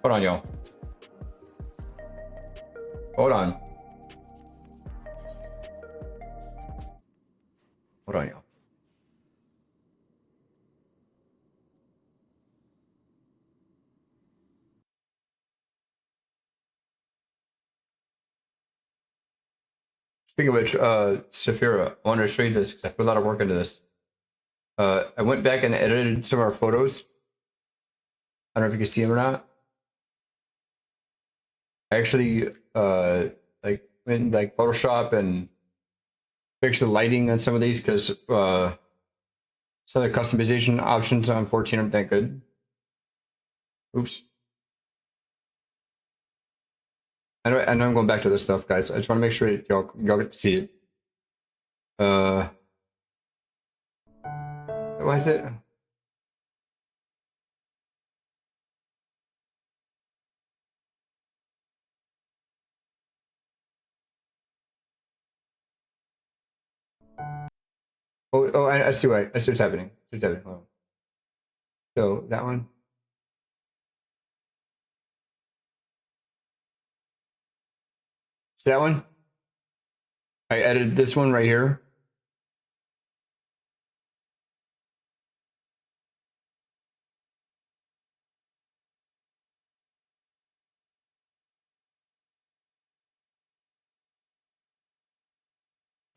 Hold on, y'all. Hold on. Hold on, y'all. Speaking of which, Saphira, I wanted to show you this because I put a lot of work into this. I went back and edited some of our photos. I don't know if you can see them or not. I actually like went in like Photoshop and fixed the lighting on some of these because some of the customization options on 14 aren't that good. Oops. I know I'm going back to this stuff, guys. I just want to make sure y'all get to see it. Why is it? Oh, I see why. I see what's happening. Hold on. So that one. See that one? I edited this one right here.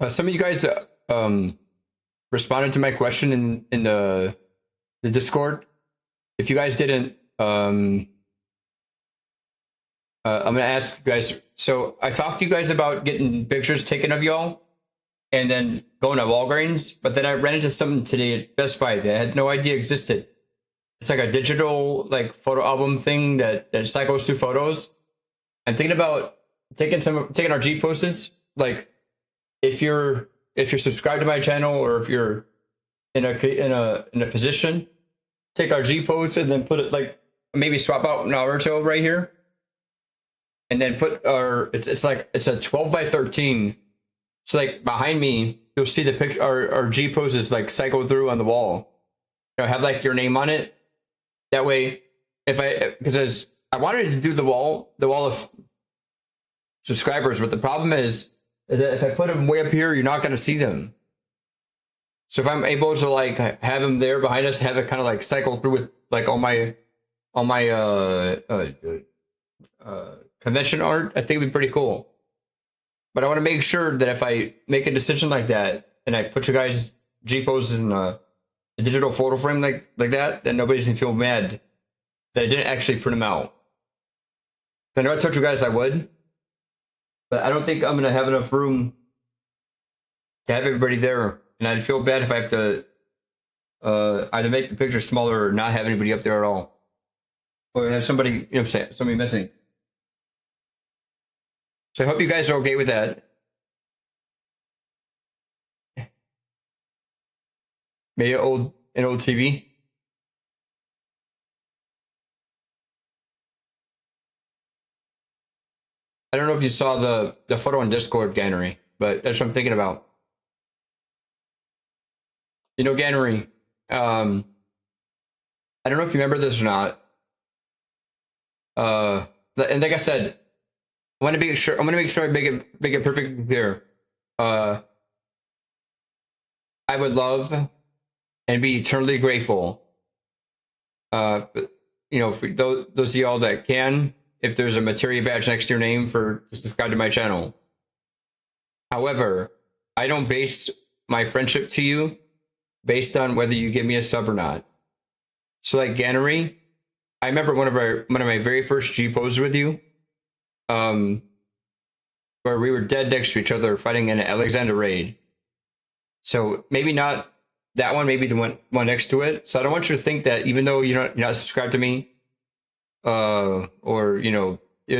Some of you guys responded to my question in the Discord. If you guys didn't, I'm gonna ask you guys. So I talked to you guys about getting pictures taken of y'all, and then going to Walgreens. But then I ran into something today at Best Buy that I had no idea existed. It's like a digital like photo album thing that cycles through photos. I'm thinking about taking our G posts. Like if you're subscribed to my channel, or if you're in a position, take our G posts and then put it like maybe swap out Naruto right here, and then put our it's like it's a 12 by 13. So like behind me, you'll see the pic. Our G poses like cycle through on the wall. You know, have like your name on it. That way, because I wanted to do the wall of subscribers, but the problem is that if I put them way up here, you're not going to see them. So if I'm able to like have them there behind us, have it kind of like cycle through with like all my convention art, I think it'd be pretty cool. But I want to make sure that if I make a decision like that and I put you guys G poses in a digital photo frame like that, then nobody's gonna feel mad that I didn't actually print them out. I know I told you guys I would, but I don't think I'm gonna have enough room to have everybody there, and I'd feel bad if I have to either make the picture smaller or not have anybody up there at all, or have somebody, somebody missing. So I hope you guys are okay with that. Maybe an old TV. I don't know if you saw the photo on Discord, Gannery, but that's what I'm thinking about. You know, Gannery, I don't know if you remember this or not. And like I said, I want to be sure. I'm gonna make sure I make it perfectly clear. I would love and be eternally grateful. For those of y'all that can, if there's a materia badge next to your name to subscribe to my channel. However, I don't base my friendship to you based on whether you give me a sub or not. So like Gannery, I remember one of my very first G poses with you, where we were dead next to each other fighting in an Alexander raid. So maybe not that one, maybe the one next to it. So I don't want you to think that even though you're not subscribed to me, or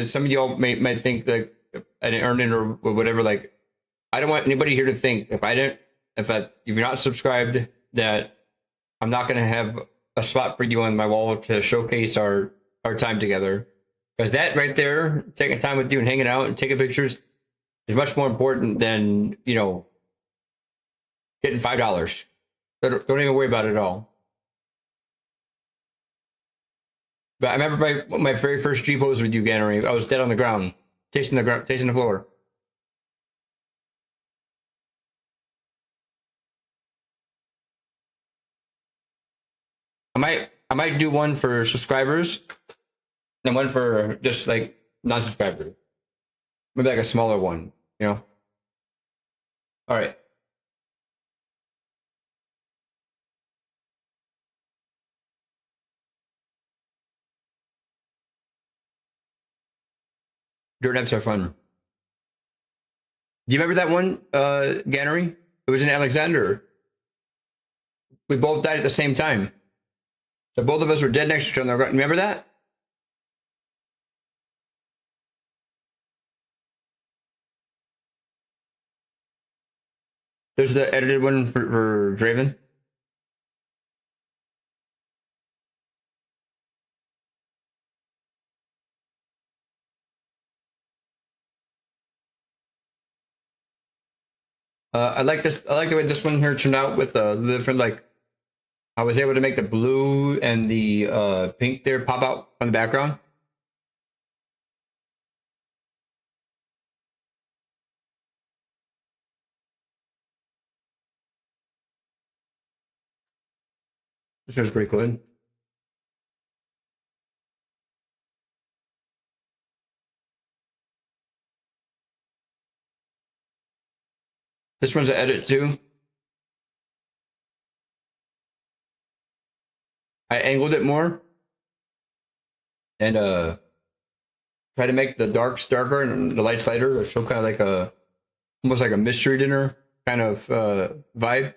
some of y'all might think that I didn't earn it or whatever. Like, I don't want anybody here to think if you're not subscribed, that I'm not going to have a spot for you on my wall to showcase our time together. Because that right there, taking time with you and hanging out and taking pictures, is much more important than getting $5. Don't even worry about it at all. But I remember my very first G pose with you, Gannery. I was dead on the ground, tasting the floor. I might do one for subscribers and one for just like non-subscribers. Maybe like a smaller one, All right. Dirt Nets are fun. Do you remember that one, Gannery? It was in Alexander. We both died at the same time. So both of us were dead next to each other. Remember that? There's the edited one for Draven. I like this. I like the way this one here turned out with the different, like, I was able to make the blue and the pink there pop out on the background. This was pretty cool. This one's an edit too. I angled it more and try to make the darks darker and the lights lighter to show kind of like a almost like a mystery dinner kind of vibe.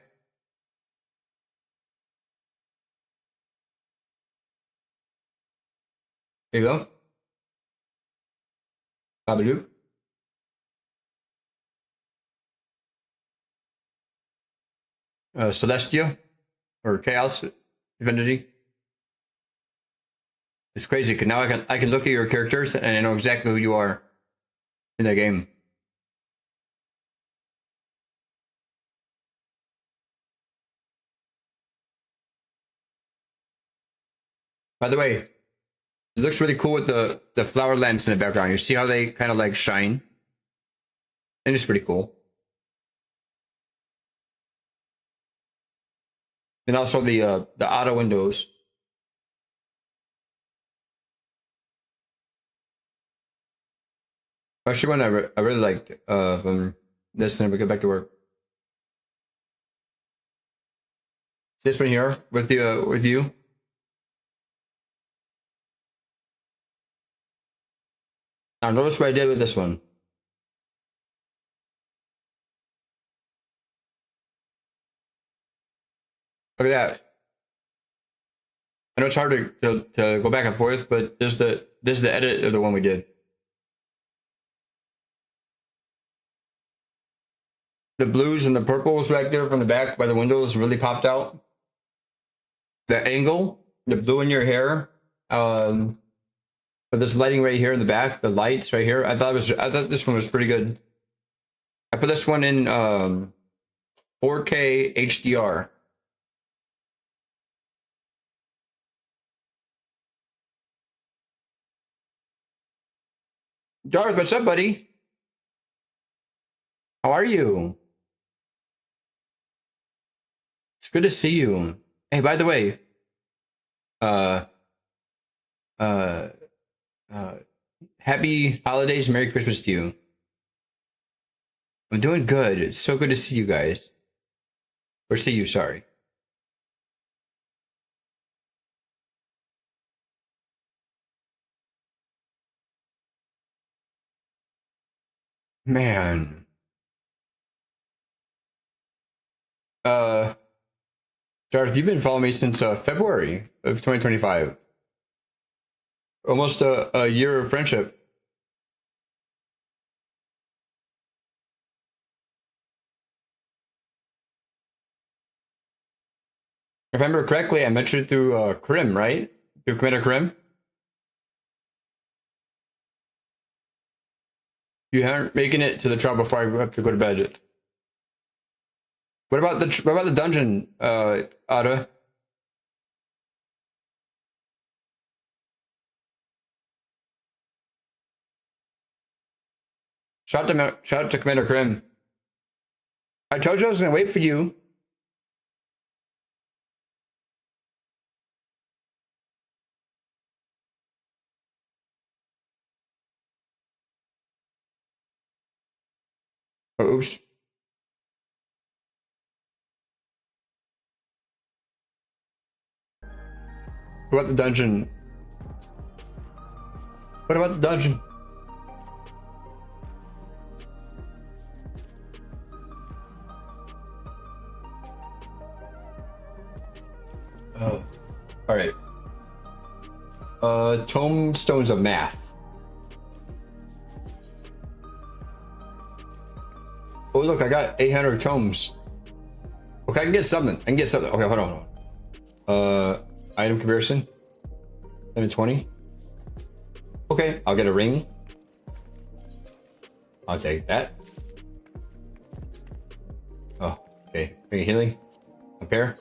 There you go. Babadook. Celestia or Chaos Divinity. It's crazy because now I can look at your characters and I know exactly who you are in the game. By the way, it looks really cool with the flower lamps in the background. You see how they kind of like shine? And it's pretty cool. And also the auto windows. Actually, one I really liked from this, and we go back to work. This one here with the with you. Now notice what I did with this one. Look at that. I know it's hard to go back and forth, but this is the edit of the one we did. The blues and the purples right there from the back by the windows really popped out. The angle, the blue in your hair, but this lighting right here in the back, the lights right here. I thought this one was pretty good. I put this one in 4K HDR. Darth, what's up, buddy? How are you? It's good to see you. Hey, by the way, happy holidays, Merry Christmas to you. I'm doing good. It's so good to see you guys. Or see you, sorry. Man. Darth, you've been following me since February of 2025. Almost a year of friendship. If I remember correctly, I mentioned it through Krim, right? Through Commander Krim. You aren't making it to the trial before I have to go to bed. What about the dungeon, Ada? Shout out to Commander Krim. I told you I was gonna wait for you. Oh, oops. What about the dungeon? What about the dungeon? All right. Tomestones of Math. Oh, look, I got 800 tomes. Okay, I can get something. Okay, hold on. Item comparison. 720. Okay, I'll get a ring. I'll take that. Oh, okay. Ring of healing. A pair.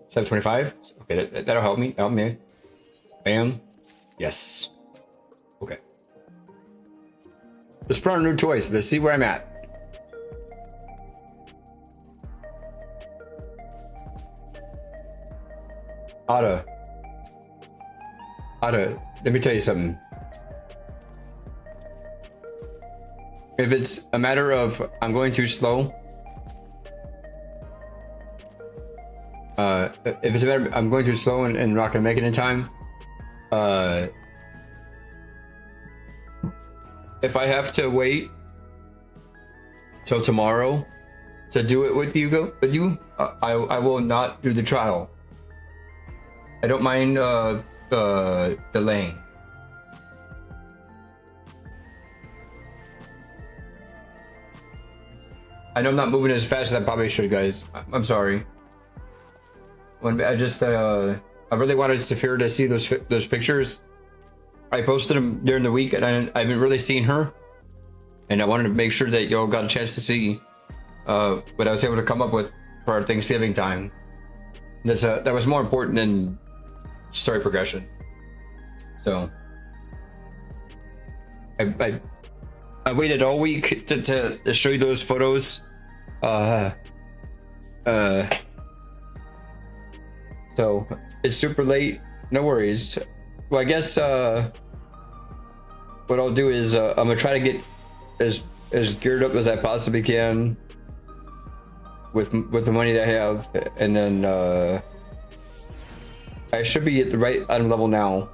725. Okay, that'll help me. Help me. Bam. Yes. Okay. Let's put on new toys. Let's see where I'm at. Ada, let me tell you something. If it's a matter of I'm going too slow, If it's a matter, I'm going too slow and not gonna make it in time. If I have to wait till tomorrow to do it with you, I will not do the trial. I don't mind delaying. I know I'm not moving as fast as I probably should, guys. I'm sorry. When I just I really wanted Saphira to see those pictures. I posted them during the week, and I haven't really seen her, and I wanted to make sure that y'all got a chance to see what I was able to come up with for our Thanksgiving time. That was more important than story progression. So I waited all week to show you those photos. So it's super late. No worries. Well, I guess what I'll do is I'm gonna try to get as geared up as I possibly can with the money that I have, and then I should be at the right item level now.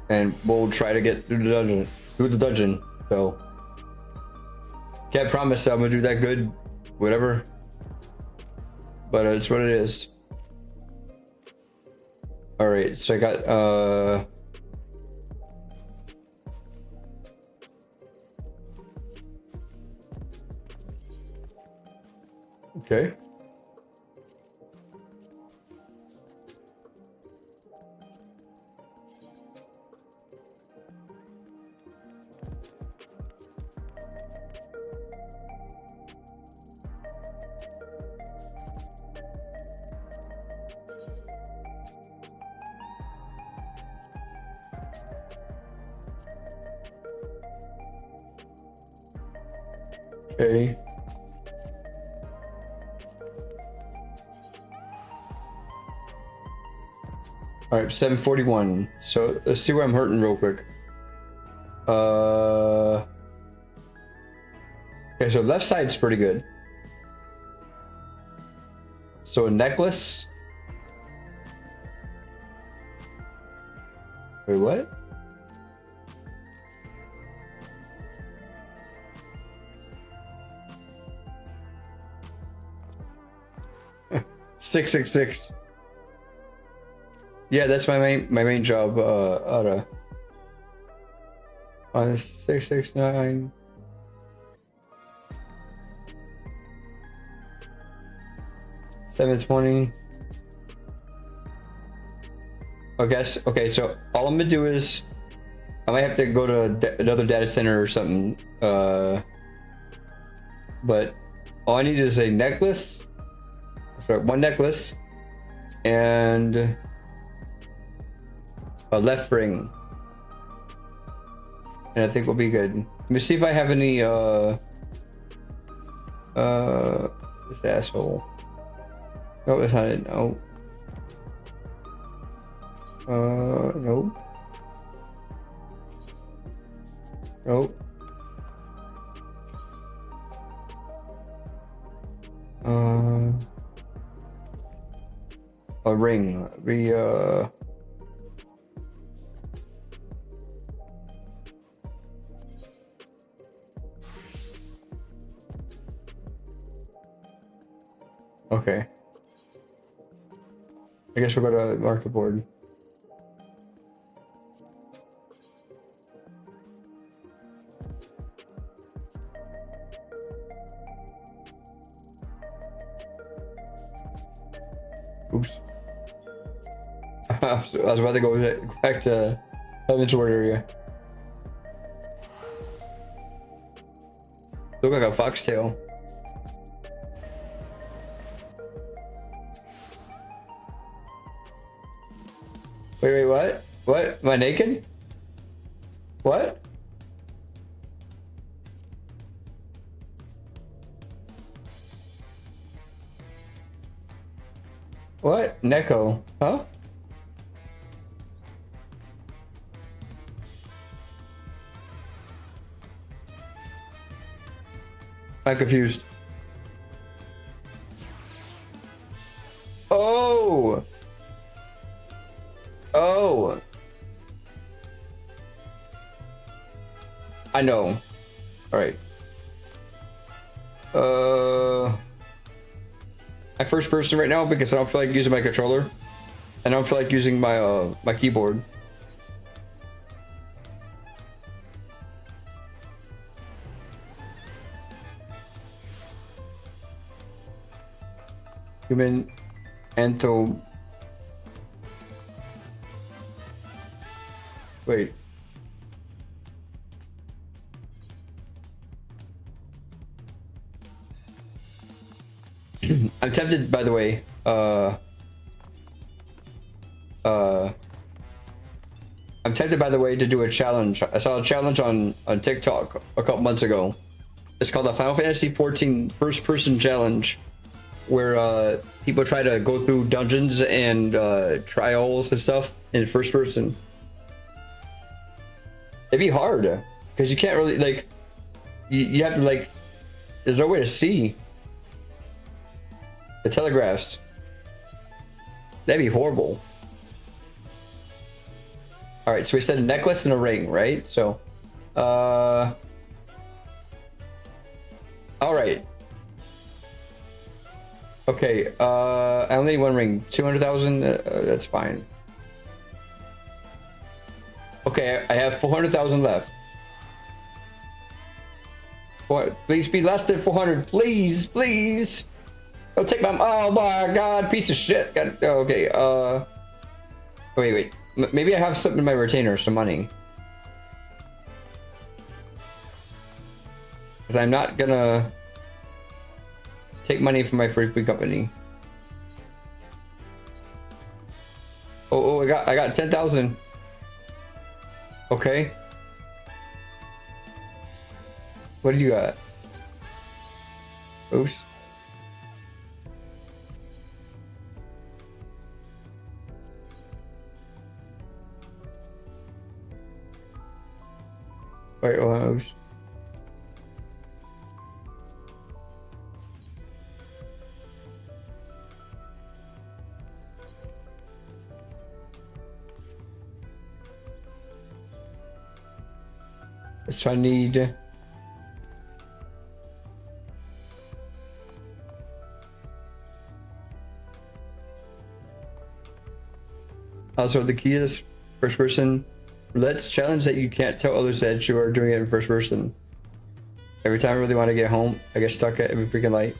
And we'll try to get through the dungeon. So can't promise I'm gonna do that good, whatever. But it's what it is. All right, so I got okay. Okay. All right, 741. So let's see where I'm hurting real quick. Okay, so left side's pretty good. So a necklace. Wait, what? $666. Yeah, that's my main job. 669. $720. Okay, so all I'm gonna do is I might have to go to another data center or something. But all I need is a necklace. Sorry, one necklace and a left ring, and I think we'll be good. Let me see if I have any this asshole. No, that's not it. No. No. Nope. A ring. Okay. I guess we'll go to market board. Oops. I was about to go back to inventory area. Look like a foxtail. Wait, what? What? Am I naked? What? What? Neko? Huh? I'm confused. know. All right. I'm first person right now because I don't feel like using my controller, and I don't feel like using my my keyboard. Human Antho. Wait. I'm tempted, by the way. I'm tempted, by the way, to do a challenge. I saw a challenge on TikTok a couple months ago. It's called the Final Fantasy XIV First Person Challenge, where people try to go through dungeons and trials and stuff in first person. It'd be hard because you can't really like. You have to like. There's no way to see the telegraphs. That'd be horrible. All right, so we said a necklace and a ring, right? So, all right. Okay, I only need one ring. 200,000. That's fine. Okay, I have 400,000 left. Please be less than 400. Please, please. Don't take my. Oh my God, piece of shit. God, okay. Wait. Maybe I have something in my retainer, some money. Because I'm not gonna take money from my free company. Oh, I got 10,000. Okay. What do you got? Oops. Wait, oops. So I need. Also, the key to this first person let's challenge that you can't tell others that you are doing it in first person. Every time I really want to get home, I get stuck at every freaking light.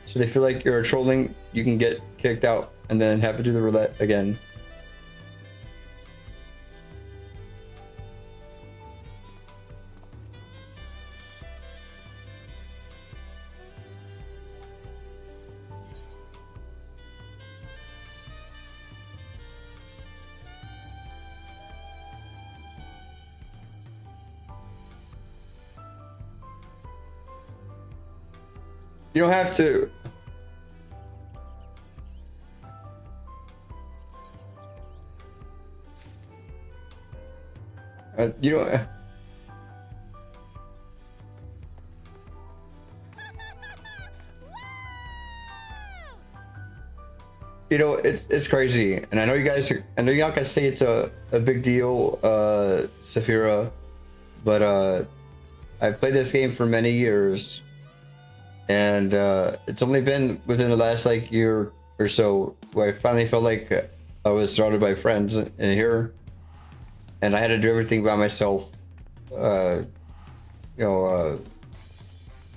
So they feel like you're trolling, you can get kicked out and then have to do the roulette again. You don't have to. You don't. You know, it's crazy, and I know you guys. I know you're not gonna say it's a big deal, Saphira, but I've played this game for many years. And it's only been within the last like year or so where I finally felt like I was surrounded by friends in here, and I had to do everything by myself. I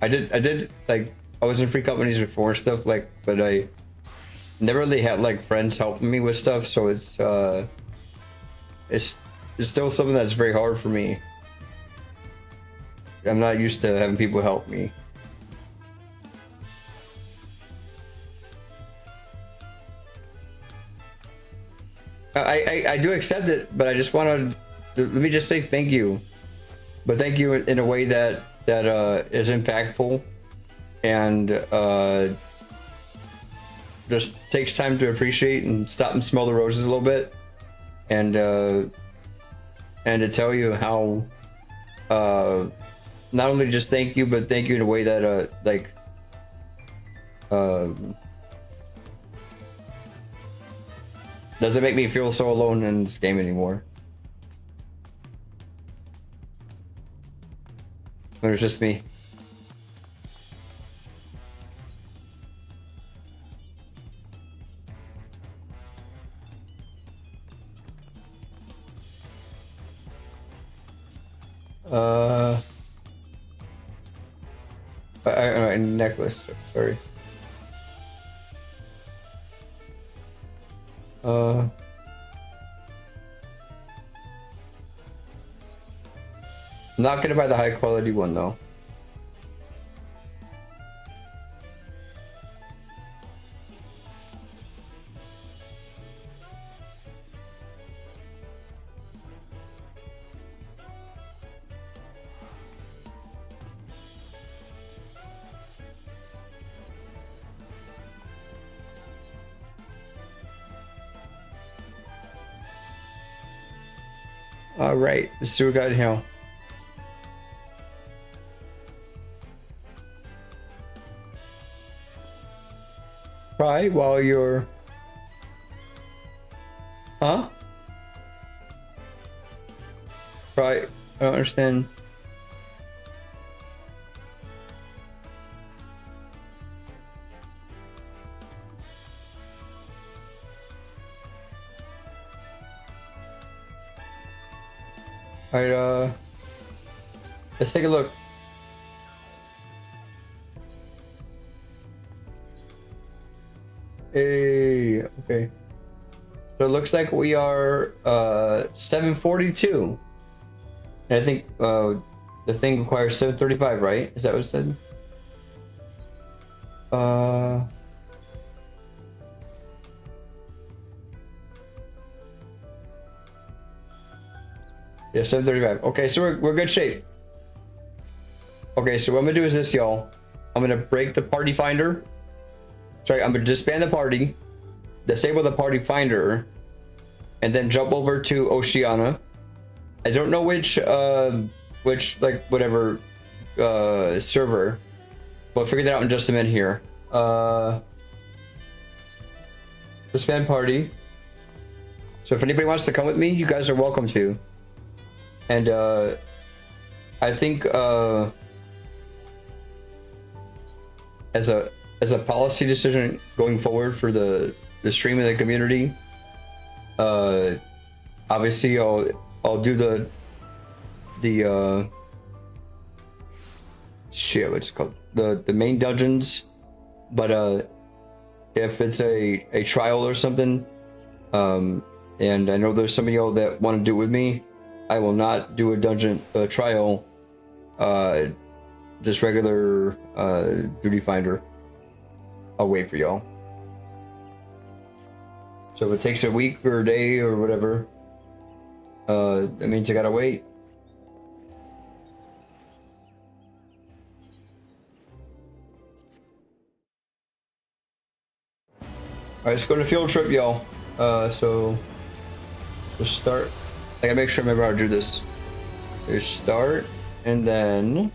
did like I was in free companies before and stuff like, but I never really had like friends helping me with stuff. So it's still something that's very hard for me. I'm not used to having people help me. I do accept it, but I just want to let me just say thank you, but thank you in a way that is impactful and just takes time to appreciate and stop and smell the roses a little bit, and to tell you how not only just thank you, but thank you in a way that doesn't make me feel so alone in this game anymore. when it's just me. Necklace. Sorry. I'm not gonna buy the high quality one though. All right, let's see what we got here. Try while you're... Huh? Try, I don't understand. All right, let's take a look. Hey, okay. So it looks like we are 742. And I think the thing requires 735, right? Is that what it said? Yeah, 735. Okay, so we're good shape. Okay, so what I'm gonna do is this, y'all. I'm gonna break the party finder. Sorry, I'm gonna disband the party, disable the party finder, and then jump over to Oceana. I don't know which like whatever server, but I'll figure that out in just a minute here. Disband party. So if anybody wants to come with me, you guys are welcome to. And I think as a policy decision going forward for the stream of the community, obviously I'll do the shit, what's it called, the main dungeons, but if it's a trial or something, and I know there's some of y'all that want to do it with me, I will not do a dungeon trial, just regular duty finder. I'll wait for y'all. So if it takes a week or a day or whatever, that means I gotta wait. Alright, let's go on a field trip, y'all. So just start. I gotta make sure I remember how to do this. There's start, and then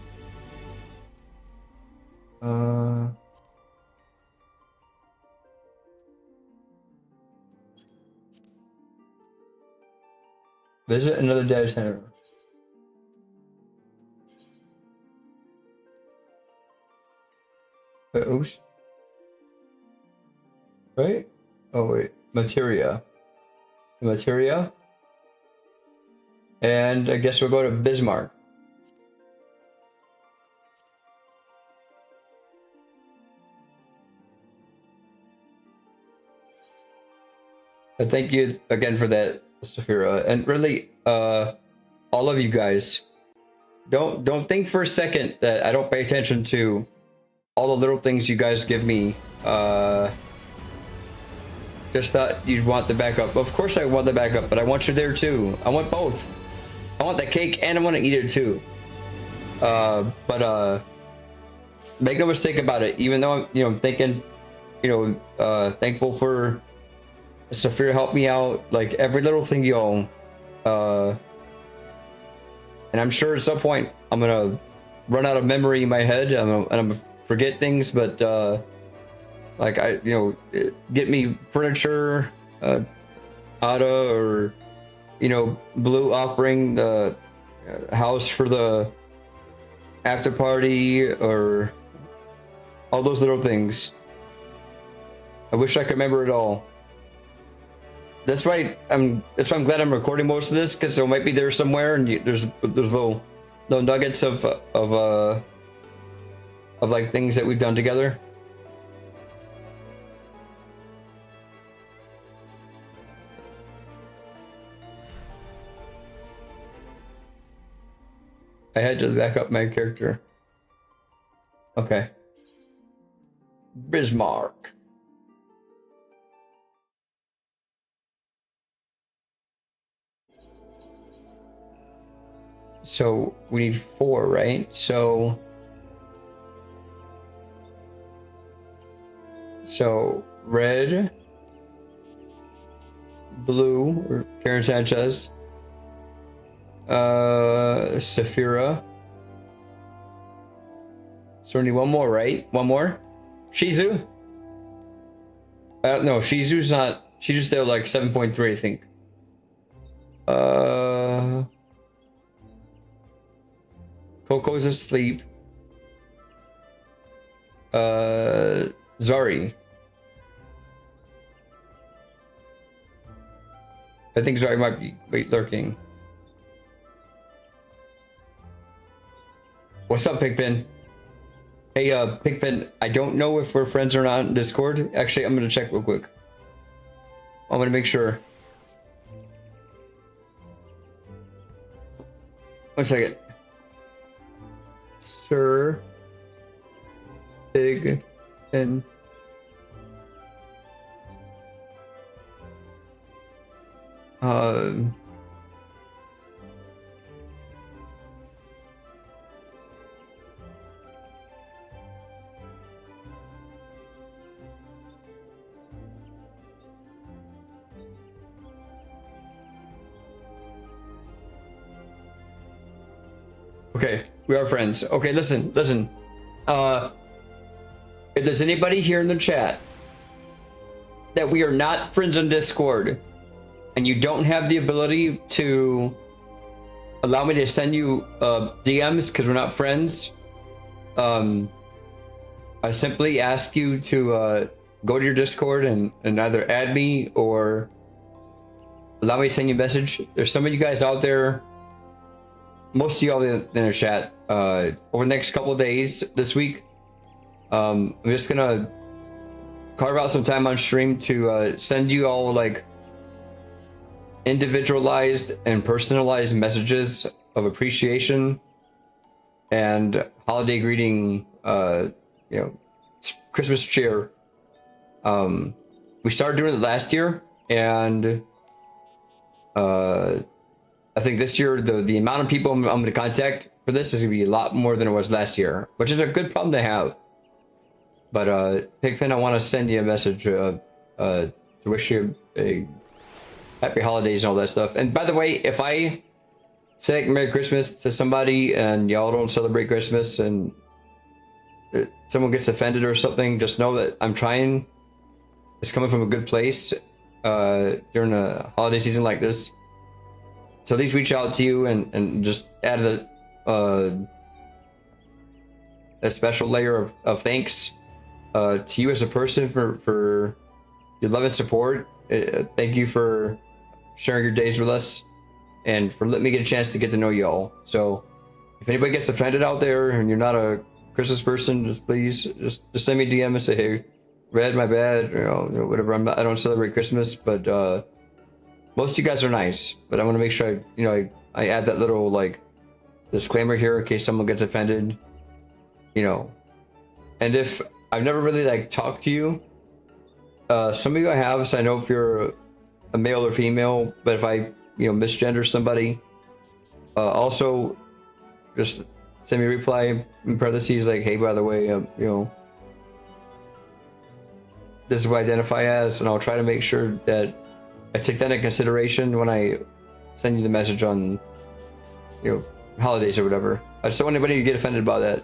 visit another data center. Oops. Right? Oh wait, materia. Materia. And I guess we'll go to Bismarck. And thank you again for that, Saphira. And really, all of you guys, don't think for a second that I don't pay attention to all the little things you guys give me. Just thought you'd want the backup. Of course I want the backup, but I want you there too. I want both. I want the cake and I want to eat it too. But make no mistake about it. Even though I'm thinking, thankful for Saphira help me out, like every little thing you own. And I'm sure at some point I'm gonna run out of memory in my head. I'm gonna forget things, but like get me furniture, Ada or Blue offering the house for the after party, or all those little things. I wish I could remember it all. That's why I'm glad I'm recording most of this, because it might be there somewhere, and there's little nuggets of like things that we've done together. I had to back up my character. Okay. Bismarck. So we need 4, right? So red, blue, or Karen Sanchez, Saphira. So we need one more, right? One more? Shizu? No, Shizu's not. Shizu's still like 7.3, I think. Coco's asleep. Zari. I think Zari might be lurking. What's up, Pigpen? Hey, Pigpen, I don't know if we're friends or not in Discord. Actually, I'm gonna check real quick. I'm gonna make sure. One second. Sir Pig and okay, we are friends. Okay, listen. If there's anybody here in the chat that we are not friends on Discord, and you don't have the ability to allow me to send you DMs because we're not friends, I simply ask you to go to your Discord and either add me or allow me to send you a message. There's some of you guys out there, most of y'all in the chat, over the next couple of days this week, I'm just gonna carve out some time on stream to send you all like individualized and personalized messages of appreciation and holiday greeting, Christmas cheer. We started doing it last year, and I think this year the amount of people I'm going to contact for this is going to be a lot more than it was last year, which is a good problem to have. But Pigpen, I want to send you a message to wish you a happy holidays and all that stuff. And by the way, if I say Merry Christmas to somebody and y'all don't celebrate Christmas and someone gets offended or something, just know that I'm trying. It's coming from a good place during a holiday season like this. So at least reach out to you and just add a special layer of thanks to you as a person for your love and support. Thank you for sharing your days with us and for letting me get a chance to get to know y'all. So if anybody gets offended out there and you're not a Christmas person, just please just send me a DM and say, hey, Red, my bad, whatever. I don't celebrate Christmas, but most of you guys are nice. But I want to make sure I add that little like disclaimer here in case someone gets offended, And if I've never really like talked to you, some of you I have, so I know if you're a male or female. But if I misgender somebody, also just send me a reply in parentheses like, hey, by the way, this is what I identify as, and I'll try to make sure that I take that into consideration when I send you the message on, holidays or whatever. I just don't want anybody to get offended about that.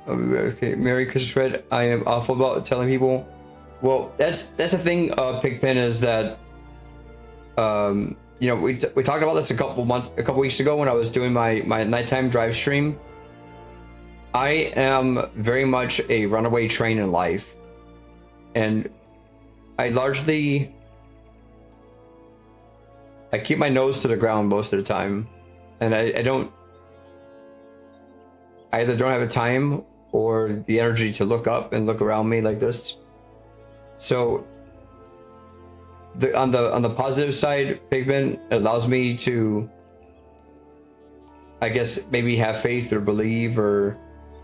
Okay, Merry Christmas, Red. I am awful about telling people. Well, that's the thing, Pigpen, is that you know, we talked about this a couple weeks ago when I was doing my nighttime drive stream. I am very much a runaway train in life, and I keep my nose to the ground most of the time, and I either don't have the time or the energy to look up and look around me like this. So on the positive side, Pigment allows me to, I guess, maybe have faith or believe or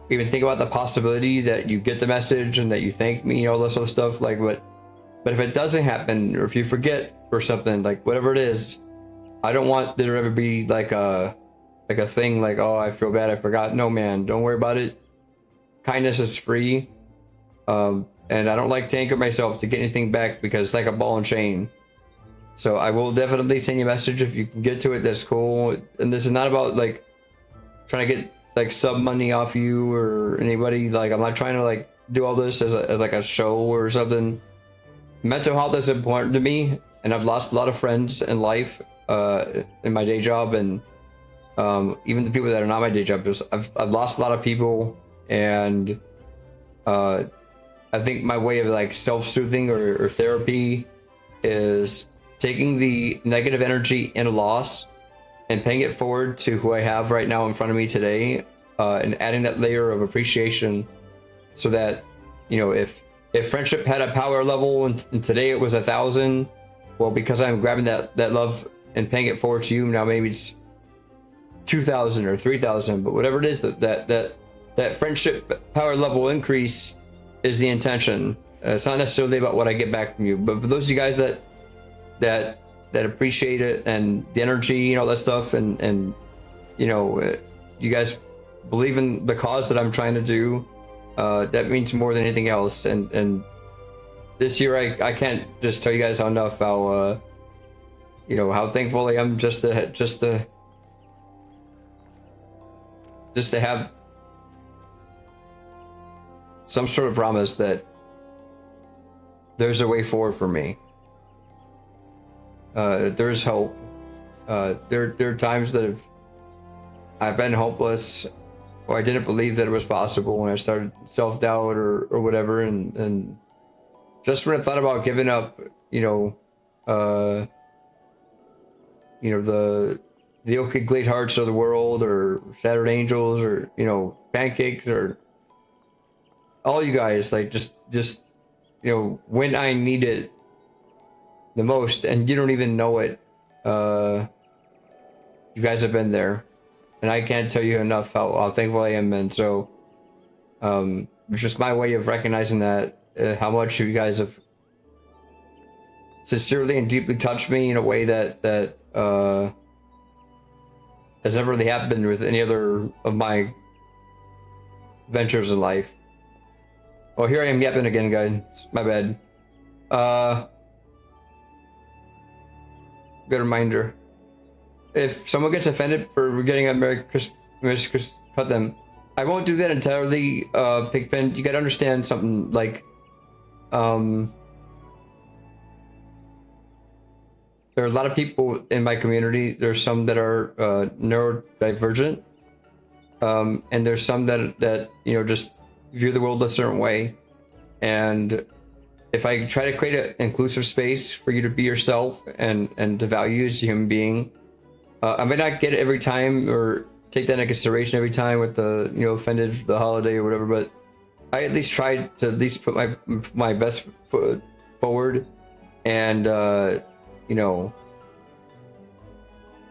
even think about the possibility that you get the message and that you thank me, all this other stuff. Like, but if it doesn't happen, or if you forget or something, like whatever it is, I don't want there to ever be like a thing like, oh, I feel bad, I forgot. No, man, don't worry about it. Kindness is free. And I don't like to anchor myself to get anything back because it's like a ball and chain. So I will definitely send you a message if you can get to it. That's cool. And this is not about like trying to get like sub money off you or anybody. Like, I'm not trying to like do all this as like a show or something. Mental health is important to me, and I've lost a lot of friends in life, in my day job, and even the people that are not my day job. I've lost a lot of people, and I think my way of like self-soothing or therapy is taking the negative energy in a loss and paying it forward to who I have right now in front of me today, and adding that layer of appreciation, so that, you know, if friendship had a power level and today it was 1,000, well, because I'm grabbing that love and paying it forward to you, now maybe it's 2,000 or 3,000, but whatever it is, that friendship power level increase is the intention. It's not necessarily about what I get back from you, but for those of you guys that appreciate it and the energy and all that stuff, and you know, you guys believe in the cause that I'm trying to do, that means more than anything else. And this year I can't just tell you guys enough how you know, how thankful I am just to have some sort of promise that there's a way forward for me. There's hope. There are times that I've been hopeless, or I didn't believe that it was possible when I started self-doubt or whatever, and just when I thought about giving up, you know, the Oakwood Glade Hearts of the world, or Shattered Angels, or, you know, Pancakes, or all you guys, like just you know, when I need it the most, and you don't even know it, you guys have been there, and I can't tell you enough how thankful I am. And so it's just my way of recognizing that, how much you guys have sincerely and deeply touched me in a way that has never really happened with any other of my ventures in life. Well, here I am yapping again, guys. My bad. Good reminder. If someone gets offended for getting a Merry Christmas, cut them. I won't do that entirely, Pigpen. You gotta understand something, like, there are a lot of people in my community. There's some that are neurodivergent, and there's some that you know, just view the world a certain way. And if I try to create an inclusive space for you to be yourself and to value as a human being, I may not get it every time or take that into consideration every time with the, you know, offended for the holiday or whatever, but I at least tried to at least put my best foot forward. And you know,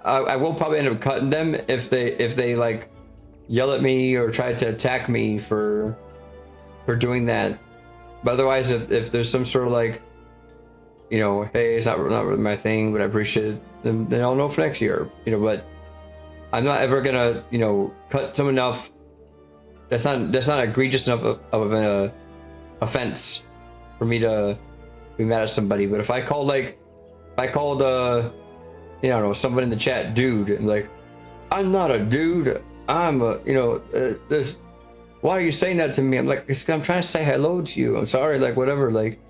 I will probably end up cutting them if they like yell at me or try to attack me for doing that. But otherwise, if there's some sort of like, you know, hey, it's not really my thing, but I appreciate it, then I'll know for next year, you know. But I'm not ever gonna, you know, cut someone off. That's not egregious enough of an offense for me to be mad at somebody. But if I called you know, I don't know, someone in the chat dude, and like, I'm not a dude, I'm a, you know, this, why are you saying that to me? I'm like, I'm trying to say hello to you, I'm sorry, like, whatever. Like,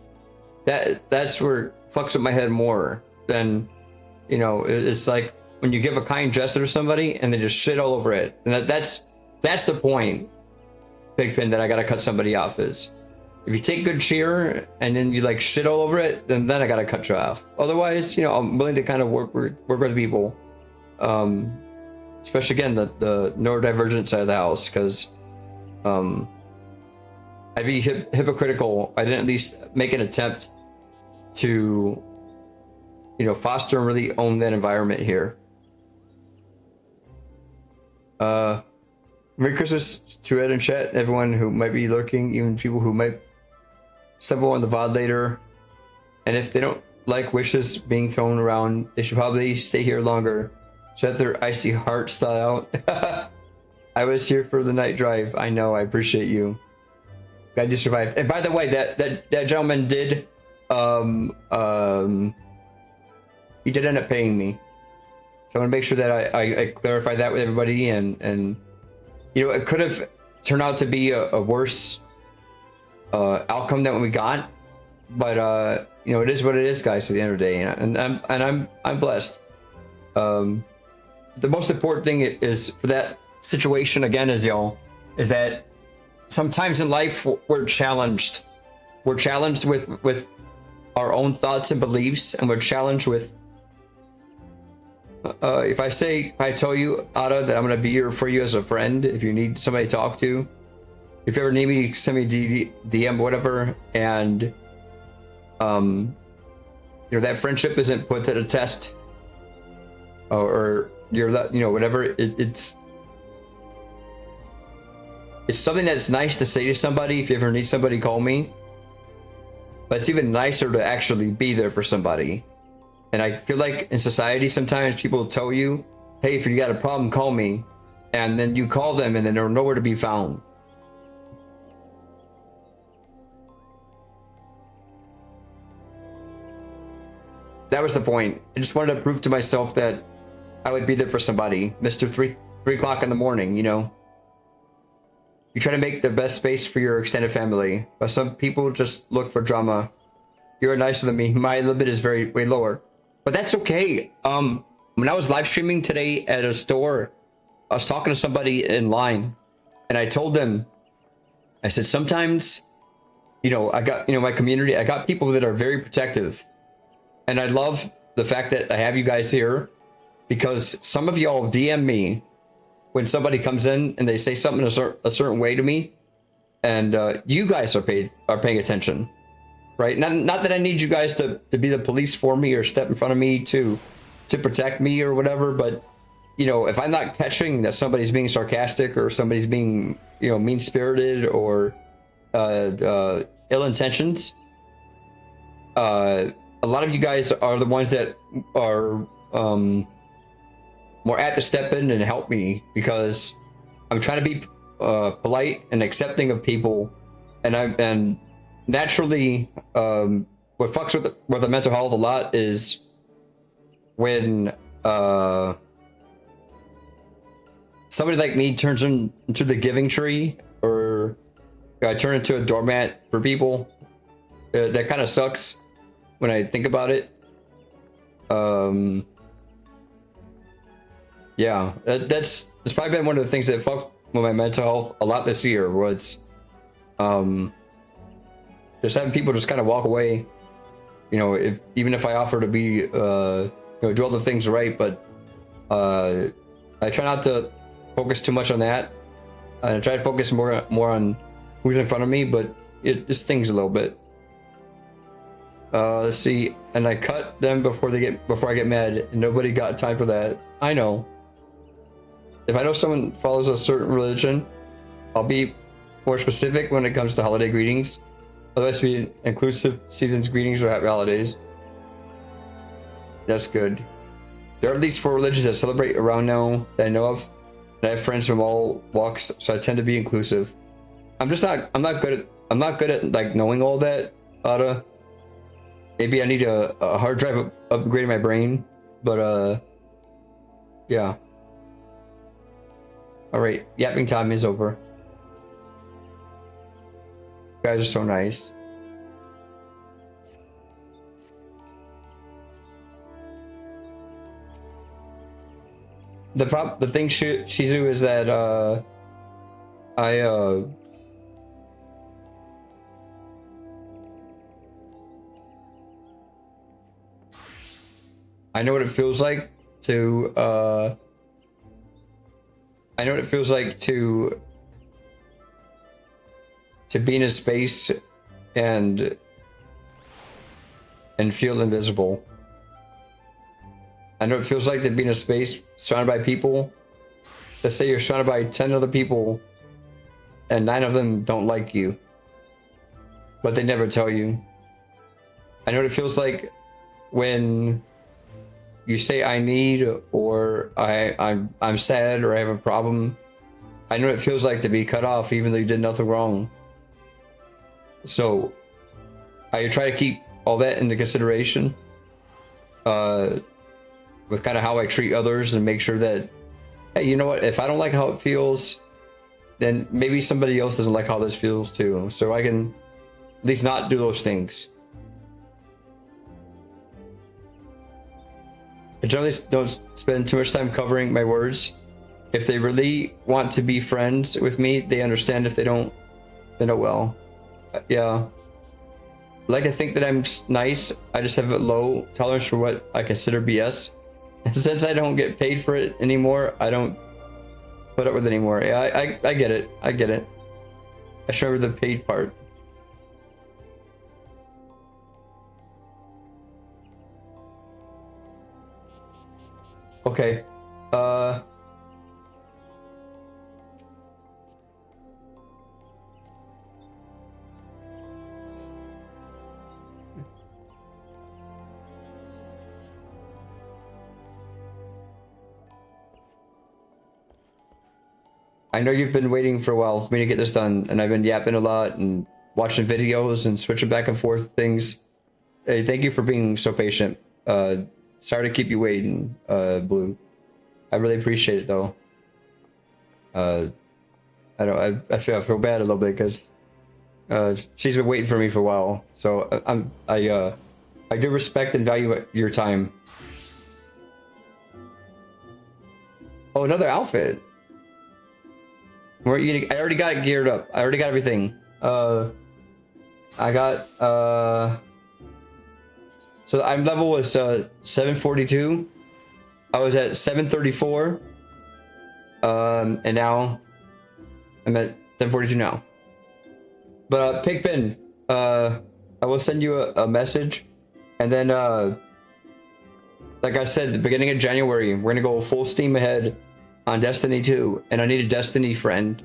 that's where it fucks with my head more than You know, it's like when you give a kind gesture to somebody and they just shit all over it. And that's the point, Pigpen, that I gotta cut somebody off is. If you take good cheer and then you like shit all over it, then I gotta cut you off. Otherwise, you know, I'm willing to kind of work with people. Especially again the neurodivergent side of the house, because I'd be hypocritical if I didn't at least make an attempt to, you know, foster and really own that environment here. Merry Christmas to Ed and chat, everyone who might be lurking, even people who might stumble on the VOD later. And if they don't like wishes being thrown around, they should probably stay here longer. So that their icy hearts thaw out. I was here for the night drive. I know, I appreciate you. Glad you survived. And by the way, that gentleman did he did end up paying me. So I want to make sure that I clarify that with everybody, and you know, it could have turned out to be a worse outcome than what we got, but you know, it is what it is, guys, at the end of the day, and I'm blessed. The most important thing is for that situation again is that sometimes in life we're challenged with our own thoughts and beliefs, and we're challenged with if I tell you, Ada, that I'm gonna be here for you as a friend if you need somebody to talk to, if you ever need me, send me DM, whatever, and you know, that friendship isn't put to the test, or you're that, you know, whatever, it's something that's nice to say to somebody. If you ever need somebody, call me. But it's even nicer to actually be there for somebody. And I feel like in society, sometimes people tell you, hey, if you got a problem, call me. And then you call them and then they're nowhere to be found. That was the point. I just wanted to prove to myself that I would be there for somebody. Mr. 3 o'clock in the morning, you know. You try to make the best space for your extended family, but some people just look for drama. You're nicer than me. My limit is way lower. But that's okay. When I was live streaming today at a store, I was talking to somebody in line, and I told them, I said, sometimes, you know, I got, you know, my community, I got people that are very protective. And I love the fact that I have you guys here, because some of y'all DM me when somebody comes in and they say something a certain way to me, and you guys are paying attention, right? Not that I need you guys to be the police for me or step in front of me to protect me or whatever, but you know, if I'm not catching that somebody's being sarcastic or somebody's being, you know, mean-spirited or ill intentions, a lot of you guys are the ones that are more apt to step in and help me, because I'm trying to be polite and accepting of people, and naturally, what fucks with the mental health a lot is when somebody like me turns into the giving tree, or I turn into a doormat for people. That kind of sucks when I think about it. Yeah, that's probably been one of the things that fucked with my mental health a lot this year, was just having people just kind of walk away. You know, even if I offer to be you know, do all the things right, but I try not to focus too much on that. I try to focus more on who's in front of me, but it just stings a little bit. Let's see, and I cut them before I get mad, and nobody got time for that. I know. If I know someone follows a certain religion, I'll be more specific when it comes to holiday greetings. Otherwise, be inclusive seasons greetings or happy holidays. That's good. There are at least 4 religions that celebrate around now that I know of. And I have friends from all walks, so I tend to be inclusive. I'm not good at like knowing all that, Ada. Maybe I need a hard drive upgrading my brain, but yeah. All right, yapping time is over. You guys are so nice. The thing, Shizu, is that I know what it feels like to I know what it feels like to be in a space and feel invisible. I know what it feels like to be in a space surrounded by people. Let's say you're surrounded by 10 other people and 9 of them don't like you, but they never tell you. I know what it feels like when you say I need, or I'm sad, or I have a problem. I know what it feels like to be cut off even though you did nothing wrong. So I try to keep all that into consideration with kind of how I treat others, and make sure that, hey, you know what, if I don't like how it feels, then maybe somebody else doesn't like how this feels too. So I can at least not do those things. I generally don't spend too much time covering my words. If they really want to be friends with me, they understand. If they don't, then oh well. Yeah. I like to think that I'm nice. I just have a low tolerance for what I consider BS. And since I don't get paid for it anymore, I don't put up with it anymore. Yeah, I get it. I get it. I should remember the paid part. Okay. I know you've been waiting for a while for me to get this done, and I've been yapping a lot and watching videos and switching back and forth things. Hey, thank you for being so patient. Sorry to keep you waiting, Blue. I really appreciate it though. I feel bad a little bit because she's been waiting for me for a while. So I do respect and value your time. Oh, another outfit. I already got it geared up. I already got everything. I got so I'm level was 742. I was at 734. And now I'm at 742 now. But Pigpen, I will send you a message, and then like I said, at the beginning of January, we're gonna go full steam ahead on Destiny 2, and I need a Destiny friend.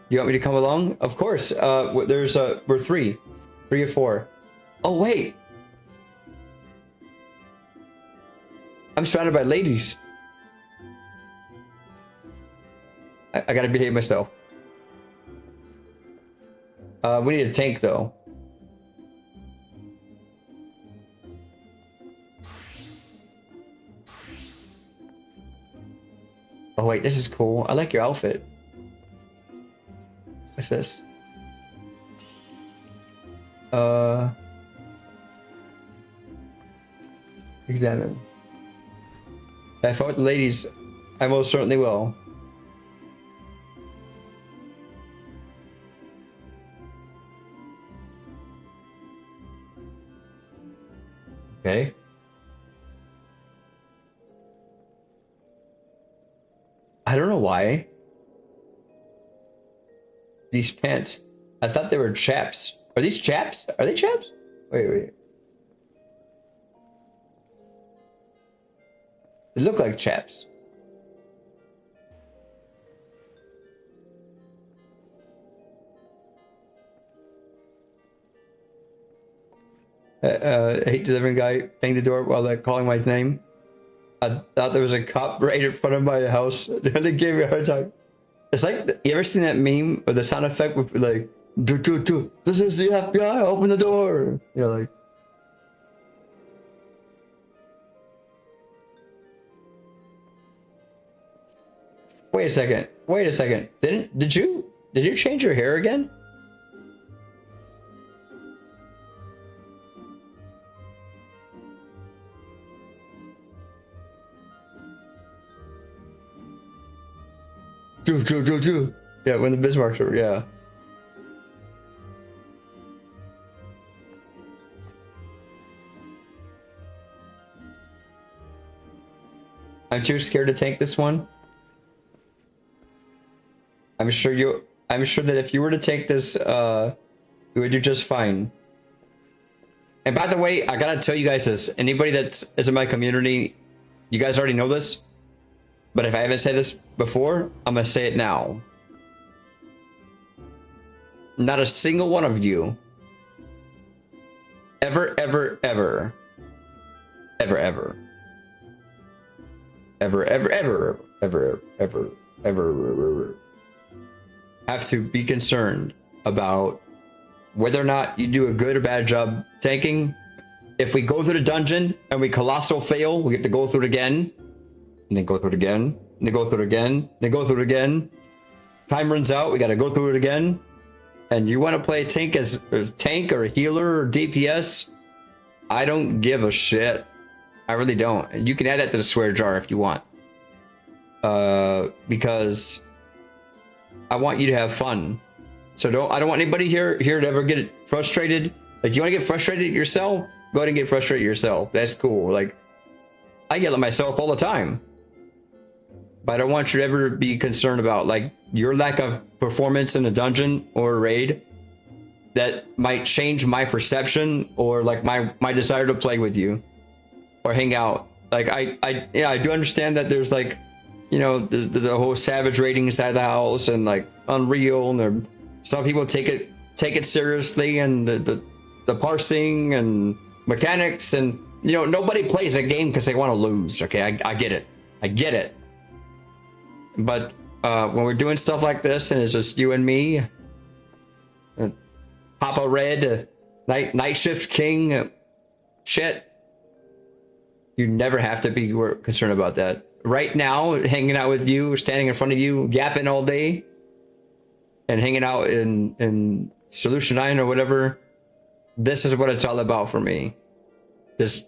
You want me to come along? Of course. There's we're three or four. Oh wait, I'm surrounded by ladies. I gotta behave myself. We need a tank though. Oh wait, this is cool. I like your outfit. What's this? Examine. If I fought with the ladies, I most certainly will. Okay. I don't know why. These pants. I thought they were chaps. Are these chaps? Are they chaps? Wait. They look like chaps. I hate delivering guy banged the door while they're calling my name. I thought there was a cop right in front of my house. They gave me a hard time. It's like, you ever seen that meme or the sound effect with like, do, this is the FBI, open the door. You know, like. Wait a second. Did you change your hair again? Yeah, when the Bismarcks were, yeah. I'm too scared to tank this one. I'm sure that if you were to take this, you would do just fine. And by the way, I gotta tell you guys this. Anybody is in my community, you guys already know this. But if I haven't said this before, I'm gonna say it now. Not a single one of you ever have to be concerned about whether or not you do a good or bad job tanking. If we go through the dungeon and we colossal fail, we have to go through it again, and then go through it again, and then go through it again, then go through it again. Time runs out, we gotta go through it again. And you want to play tank as tank or healer or DPS? I don't give a shit. I really don't. And you can add that to the swear jar if you want. Because I want you to have fun. So I don't want anybody here to ever get frustrated. Like, you want to get frustrated yourself? Go ahead and get frustrated yourself. That's cool. Like, I yell at myself all the time. But I don't want you to ever be concerned about, like, your lack of performance in a dungeon or a raid that might change my perception or like my desire to play with you or hang out. Like, I do understand that there's, like, you know, the whole savage raiding side of the house and like Unreal, and some people take it seriously, and the parsing and mechanics, and, you know, nobody plays a game because they want to lose. Okay, I get it. But when we're doing stuff like this and it's just you and me, Papa Red, Night Shift King, shit, you never have to be concerned about that. Right now, hanging out with you, standing in front of you, yapping all day, and hanging out in Solution 9 or whatever, this is what it's all about for me. Just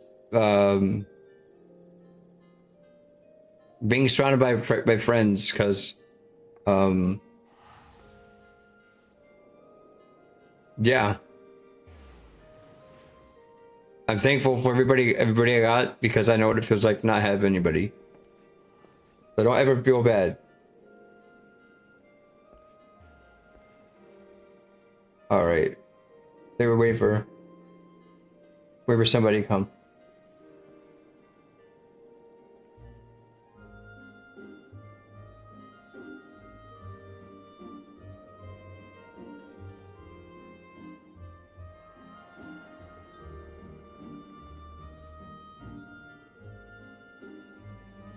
being surrounded by friends, because yeah, I'm thankful for everybody I got, because I know what it feels like to not have anybody. So don't ever feel bad. All right, they were waiting for somebody to come.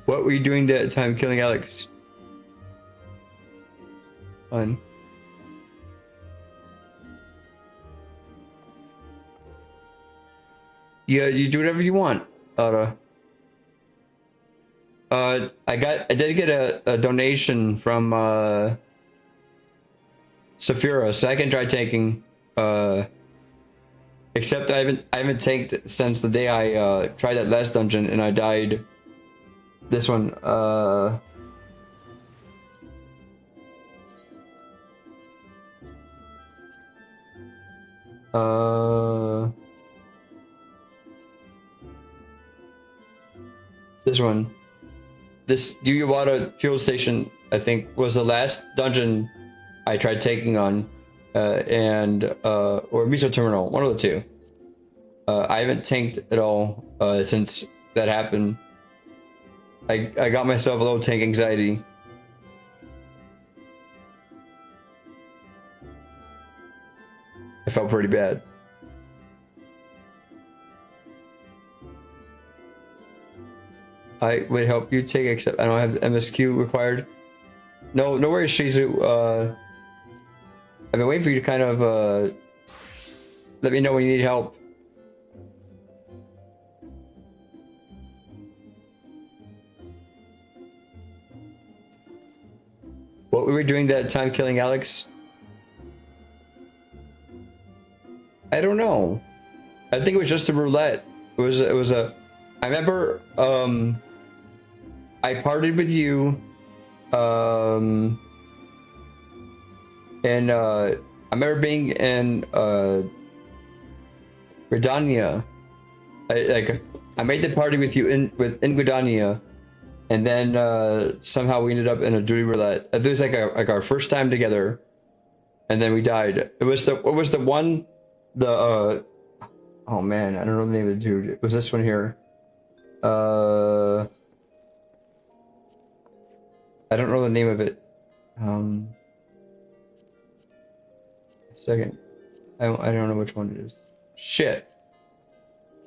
What were you doing that time killing Alex? Fun. Yeah, you do whatever you want, Ada. I did get a donation from Saphira, so I can try taking. Except I haven't tanked since the day I tried that last dungeon and I died. This one, this one, this Yuyawada fuel station, I think, was the last dungeon I tried taking on, or Miso Terminal, one of the two. I haven't tanked at all since that happened. I got myself a little tank anxiety. I felt pretty bad. I would help you take, except I don't have MSQ required. No worries, Shizu. I've been waiting for you to kind of let me know when you need help. What were we doing that time killing Alex? I don't know. I think it was just a roulette. It was a I remember I partied with you And I remember being in Gridania. I made the party with you in Gridania, and then somehow we ended up in a duty roulette. It was like our first time together, and then we died. It was what was the one, oh man, I don't know the name of the dude. It was this one here. I don't know the name of it. Second. I don't know which one it is. Shit.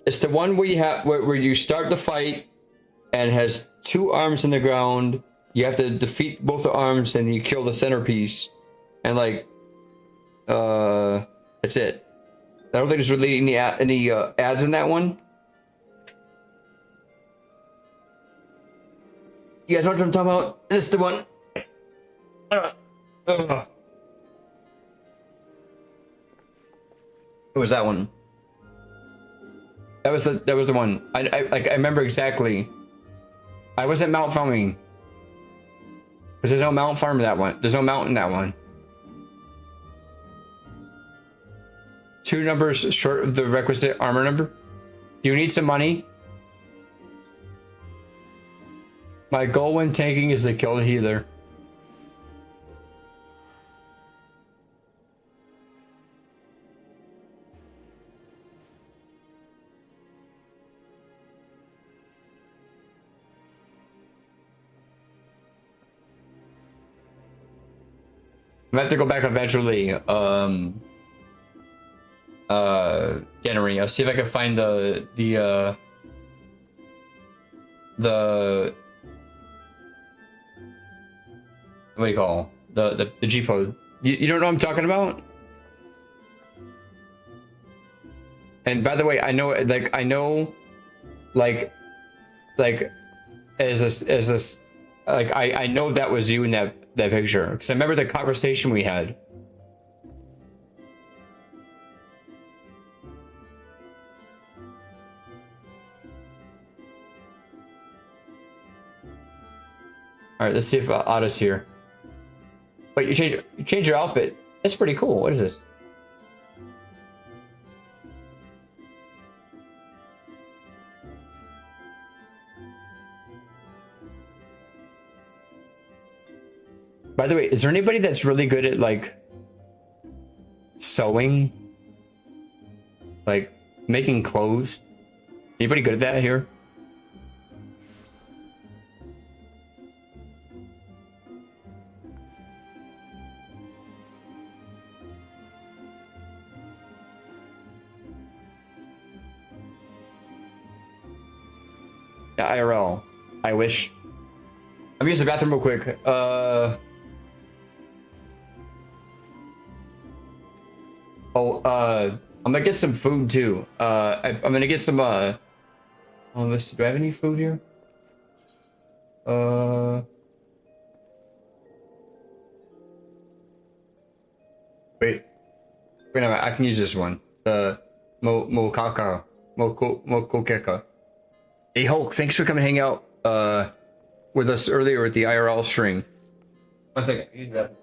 It's the one where you have where you start the fight and it has two arms in the ground. You have to defeat both the arms and you kill the centerpiece. And like that's it. I don't think there's really any ads in that one. You guys know what I'm talking about? This is the one. It was that one. That was the one. I remember exactly. I was at Mount Farming. Because there's no Mount Farm in that one. There's no Mount in that one. 2 numbers short of the requisite armor number. Do you need some money? My goal when tanking is to kill the healer. I have to go back eventually. January. I'll see if I can find the what do you call the G pose? You don't know what I'm talking about? And by the way, I know as this like I know that was you in that picture because I remember the conversation we had. All right, let's see if Otto's here. Wait, you change your outfit. That's pretty cool. What is this? By the way, is there anybody that's really good at like sewing? Like making clothes? Anybody good at that here? Yeah, IRL. I wish. I'm gonna use the bathroom real quick. I'm gonna get some food too. I'm gonna get some oh, let's see, do I have any food here? Wait a minute, I can use this one. Mokaka. Hey Hulk, thanks for coming hang out with us earlier at the IRL string. 1 second, use the bathroom.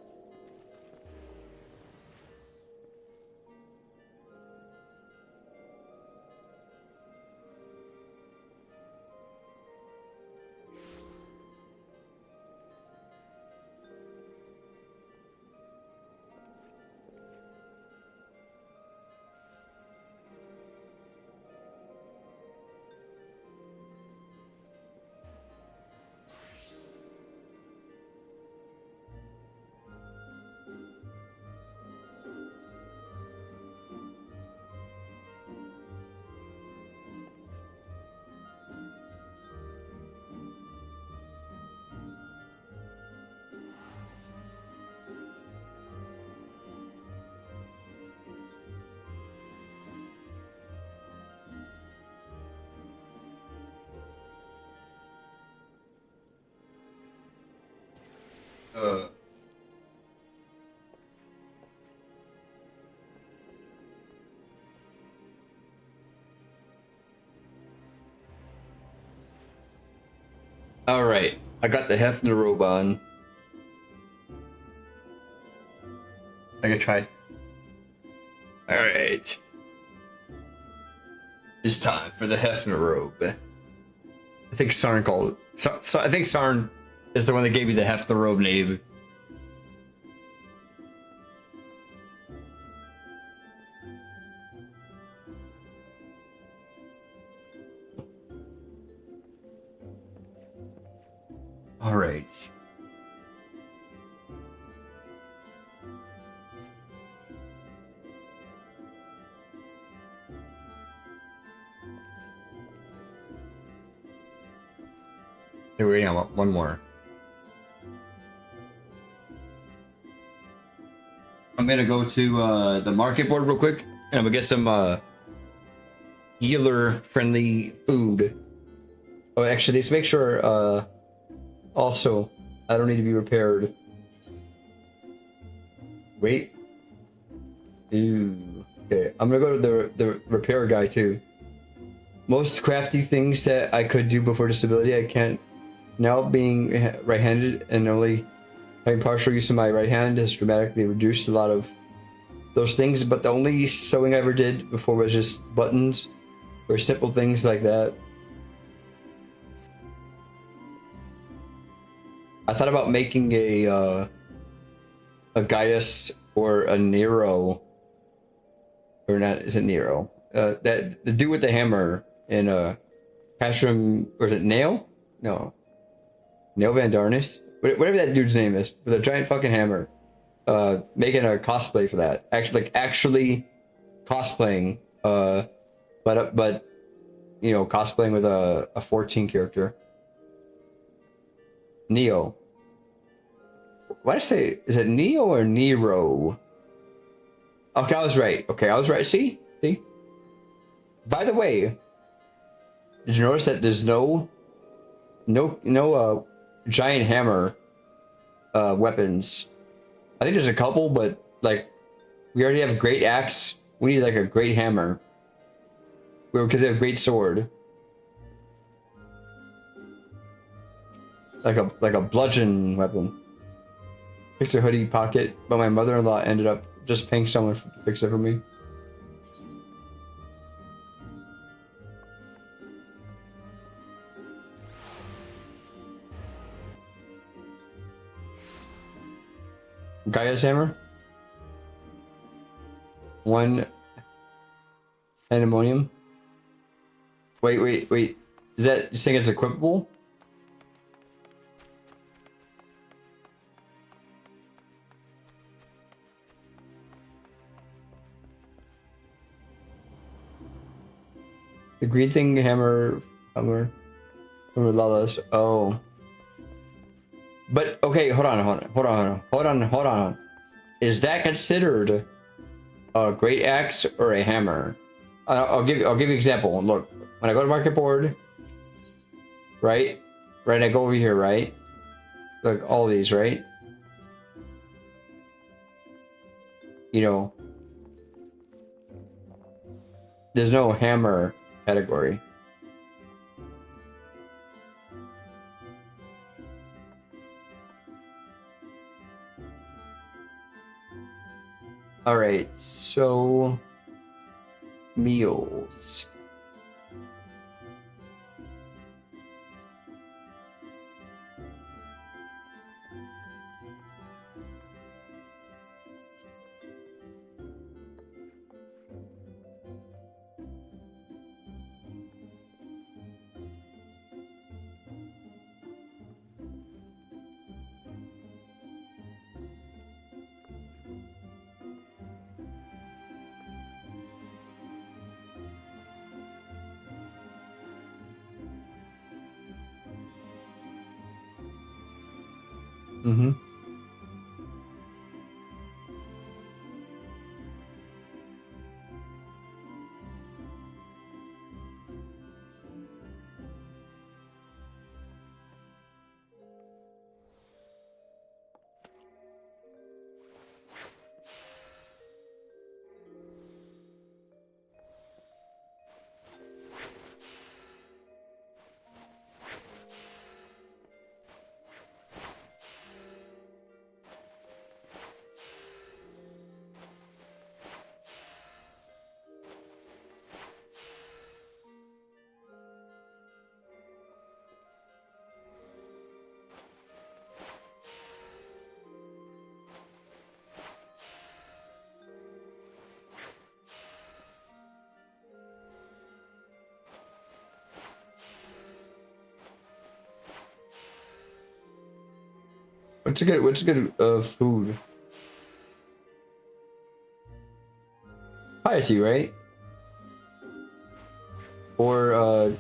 All right, I got the Hefner robe on. I could try. All right. It's time for the Hefner robe. I think Sarn called it. So I think Sarn is the one that gave you the Hefner robe name. All right. Hey, wait, I want one more. I'm gonna go to the market board real quick, and I'm gonna get some healer-friendly food. Oh, actually, let's make sure. Also, I don't need to be repaired. Wait. Ooh. Okay, I'm gonna go to the repair guy too. Most crafty things that I could do before disability, I can't. Now being right-handed and only having partial use of my right hand has dramatically reduced a lot of those things, but the only sewing I ever did before was just buttons or simple things like that. I thought about making a Gaius or a Nero, or not? Is it Nero? That the dude with the hammer in Castrum, or is it Nail? No, Nail Van Darnus, whatever that dude's name is, with a giant fucking hammer. Making a cosplay for that. Actually cosplaying. But you know, cosplaying with a 14 character. Neo. Why did I say? Is it Neo or Nero? Okay, I was right. Okay, I was right. See? By the way, did you notice that there's no giant hammer weapons? I think there's a couple, but like we already have a great axe. We need like a great hammer. Because they have a great sword. Like a bludgeon weapon. Fix a hoodie pocket, but my mother-in-law ended up just paying someone to fix it for me. Gaia's hammer. 1 ammonium. Wait. Is that you think it's equipable? The green thing hammer Lala's. Oh. But okay, hold on. Is that considered a great axe or a hammer? I'll give you an example. Look, when I go to market board, right, I go over here, right. Look, all these, right. You know, there's no hammer category. All right, so meals. Mm-hmm. What's a good food? Piety, right? Or oh,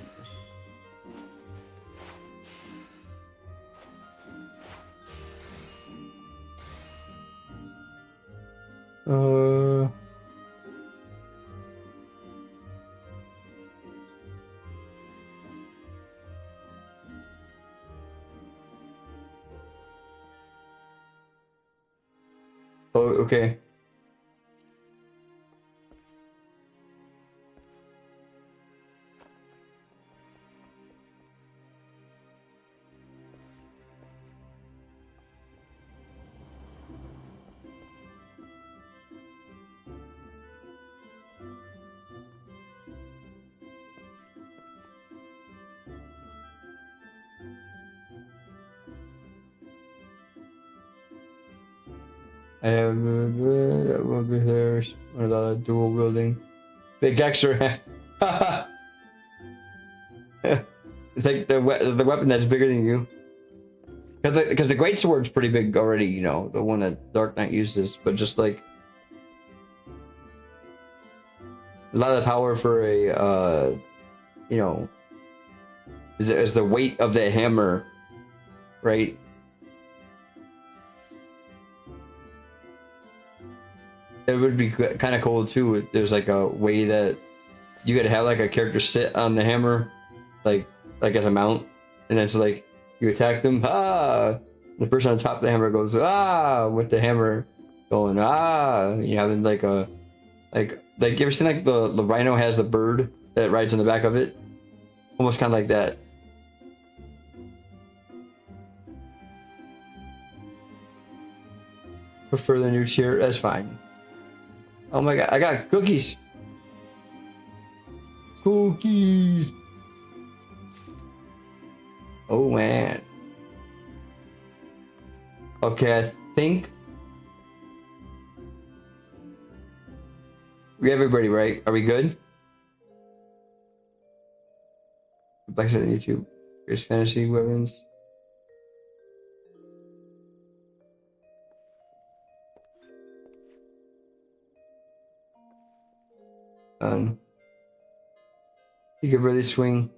okay. I have that will be there. One of the dual building. Big extra. It's like the weapon that's bigger than you. Because the great sword's pretty big already, you know, the one that Dark Knight uses, but just like a lot of the power for a you know, is the weight of the hammer, right? It would be kind of cool too if there's like a way that you could have like a character sit on the hammer, like as a mount, and then it's like you attack them, the person on top of the hammer goes with the hammer going you having like a like you ever seen like the rhino has the bird that rides on the back of it, almost kind of like that. Prefer the new tier? That's fine. Oh my god, I got cookies. Cookies. Oh man. Okay, I think we have everybody, right? Are we good? Back to the YouTube. Here's fantasy weapons. You could really swing.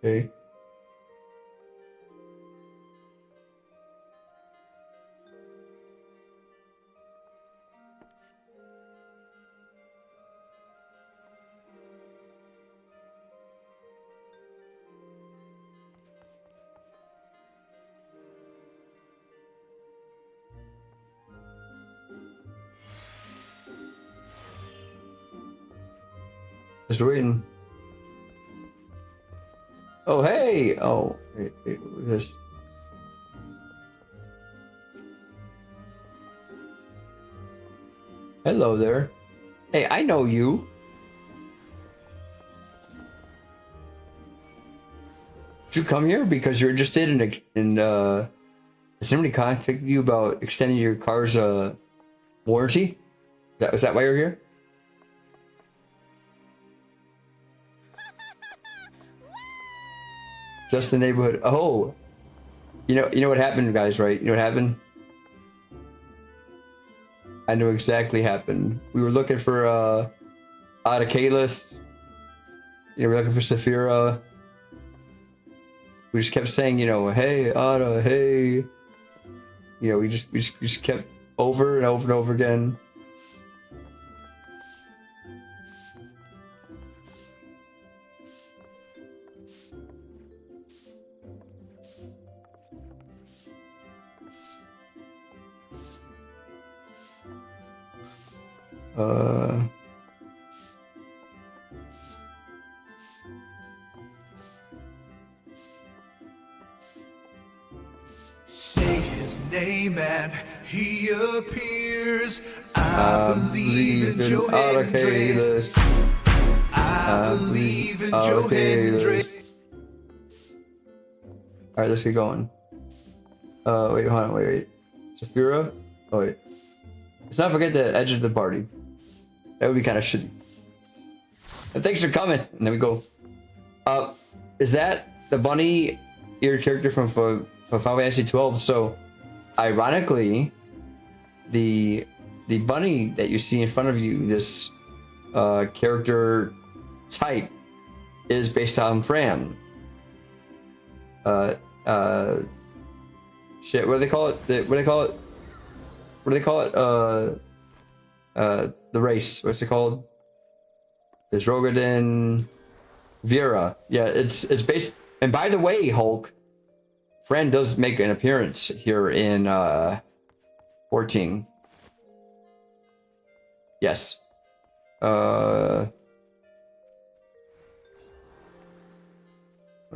Okay. Just waiting. Oh, hey! Oh, hey, this. Hello there. Hey, I know you. Did you come here because you're interested in has somebody contacted you about extending your car's warranty? Is that why you're here? Just the neighborhood. Oh, you know what happened, guys, right? You know what happened? I know exactly happened. We were looking for Ada Kalis. You know, we're looking for Saphira. We just kept saying, you know, hey Ada, hey. You know, we just kept over and over and over again.
Say his name and he appears. I believe in Joe Hendrix. I believe in Joe Hendrix.
Alright, let's get going. Wait, hold on, wait. Saphira? Oh, wait. Let's not forget the edge of the party. That would be kind of shitty. And thanks for coming. And then we go. Is that the bunny ear character from Final Fantasy 12? So, ironically, the bunny that you see in front of you, this character type, is based on Fran. Shit, what do they call it? The race. What's it called? Is Rogadin Vera. Yeah, it's based. And by the way, Hulk, Fran does make an appearance here in 14. Yes. Wait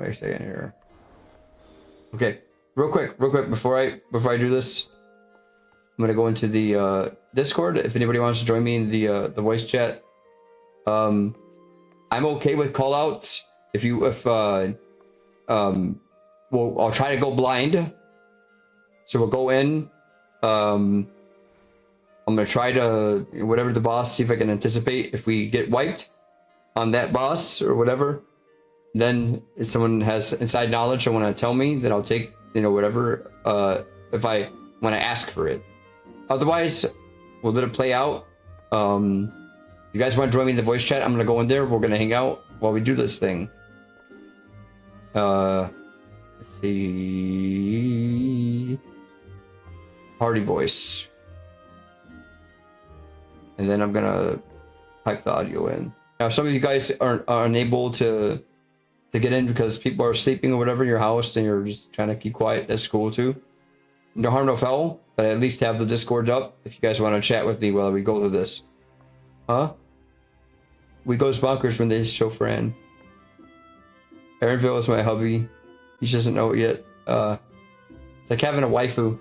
a second here. Okay, real quick before I do this, I'm gonna go into the Discord. If anybody wants to join me in the voice chat, I'm okay with callouts. I'll try to go blind. So we'll go in. I'm gonna try to whatever the boss, see if I can anticipate if we get wiped on that boss or whatever. Then if someone has inside knowledge and want to tell me, then I'll take, whatever, if I want to ask for it. Otherwise, we'll let it play out. You guys want to join me in the voice chat? I'm going to go in there. We're going to hang out while we do this thing. Let's see. Party voice. And then I'm going to pipe the audio in. Now, some of you guys are unable to get in because people are sleeping or whatever in your house and you're just trying to keep quiet. That's cool too. No harm, no foul, but at least have the Discord up if you guys want to chat with me while we go through this. Huh? We goes bonkers when they show Fran. Aaronville is my hubby. He doesn't know it yet. It's like having a waifu.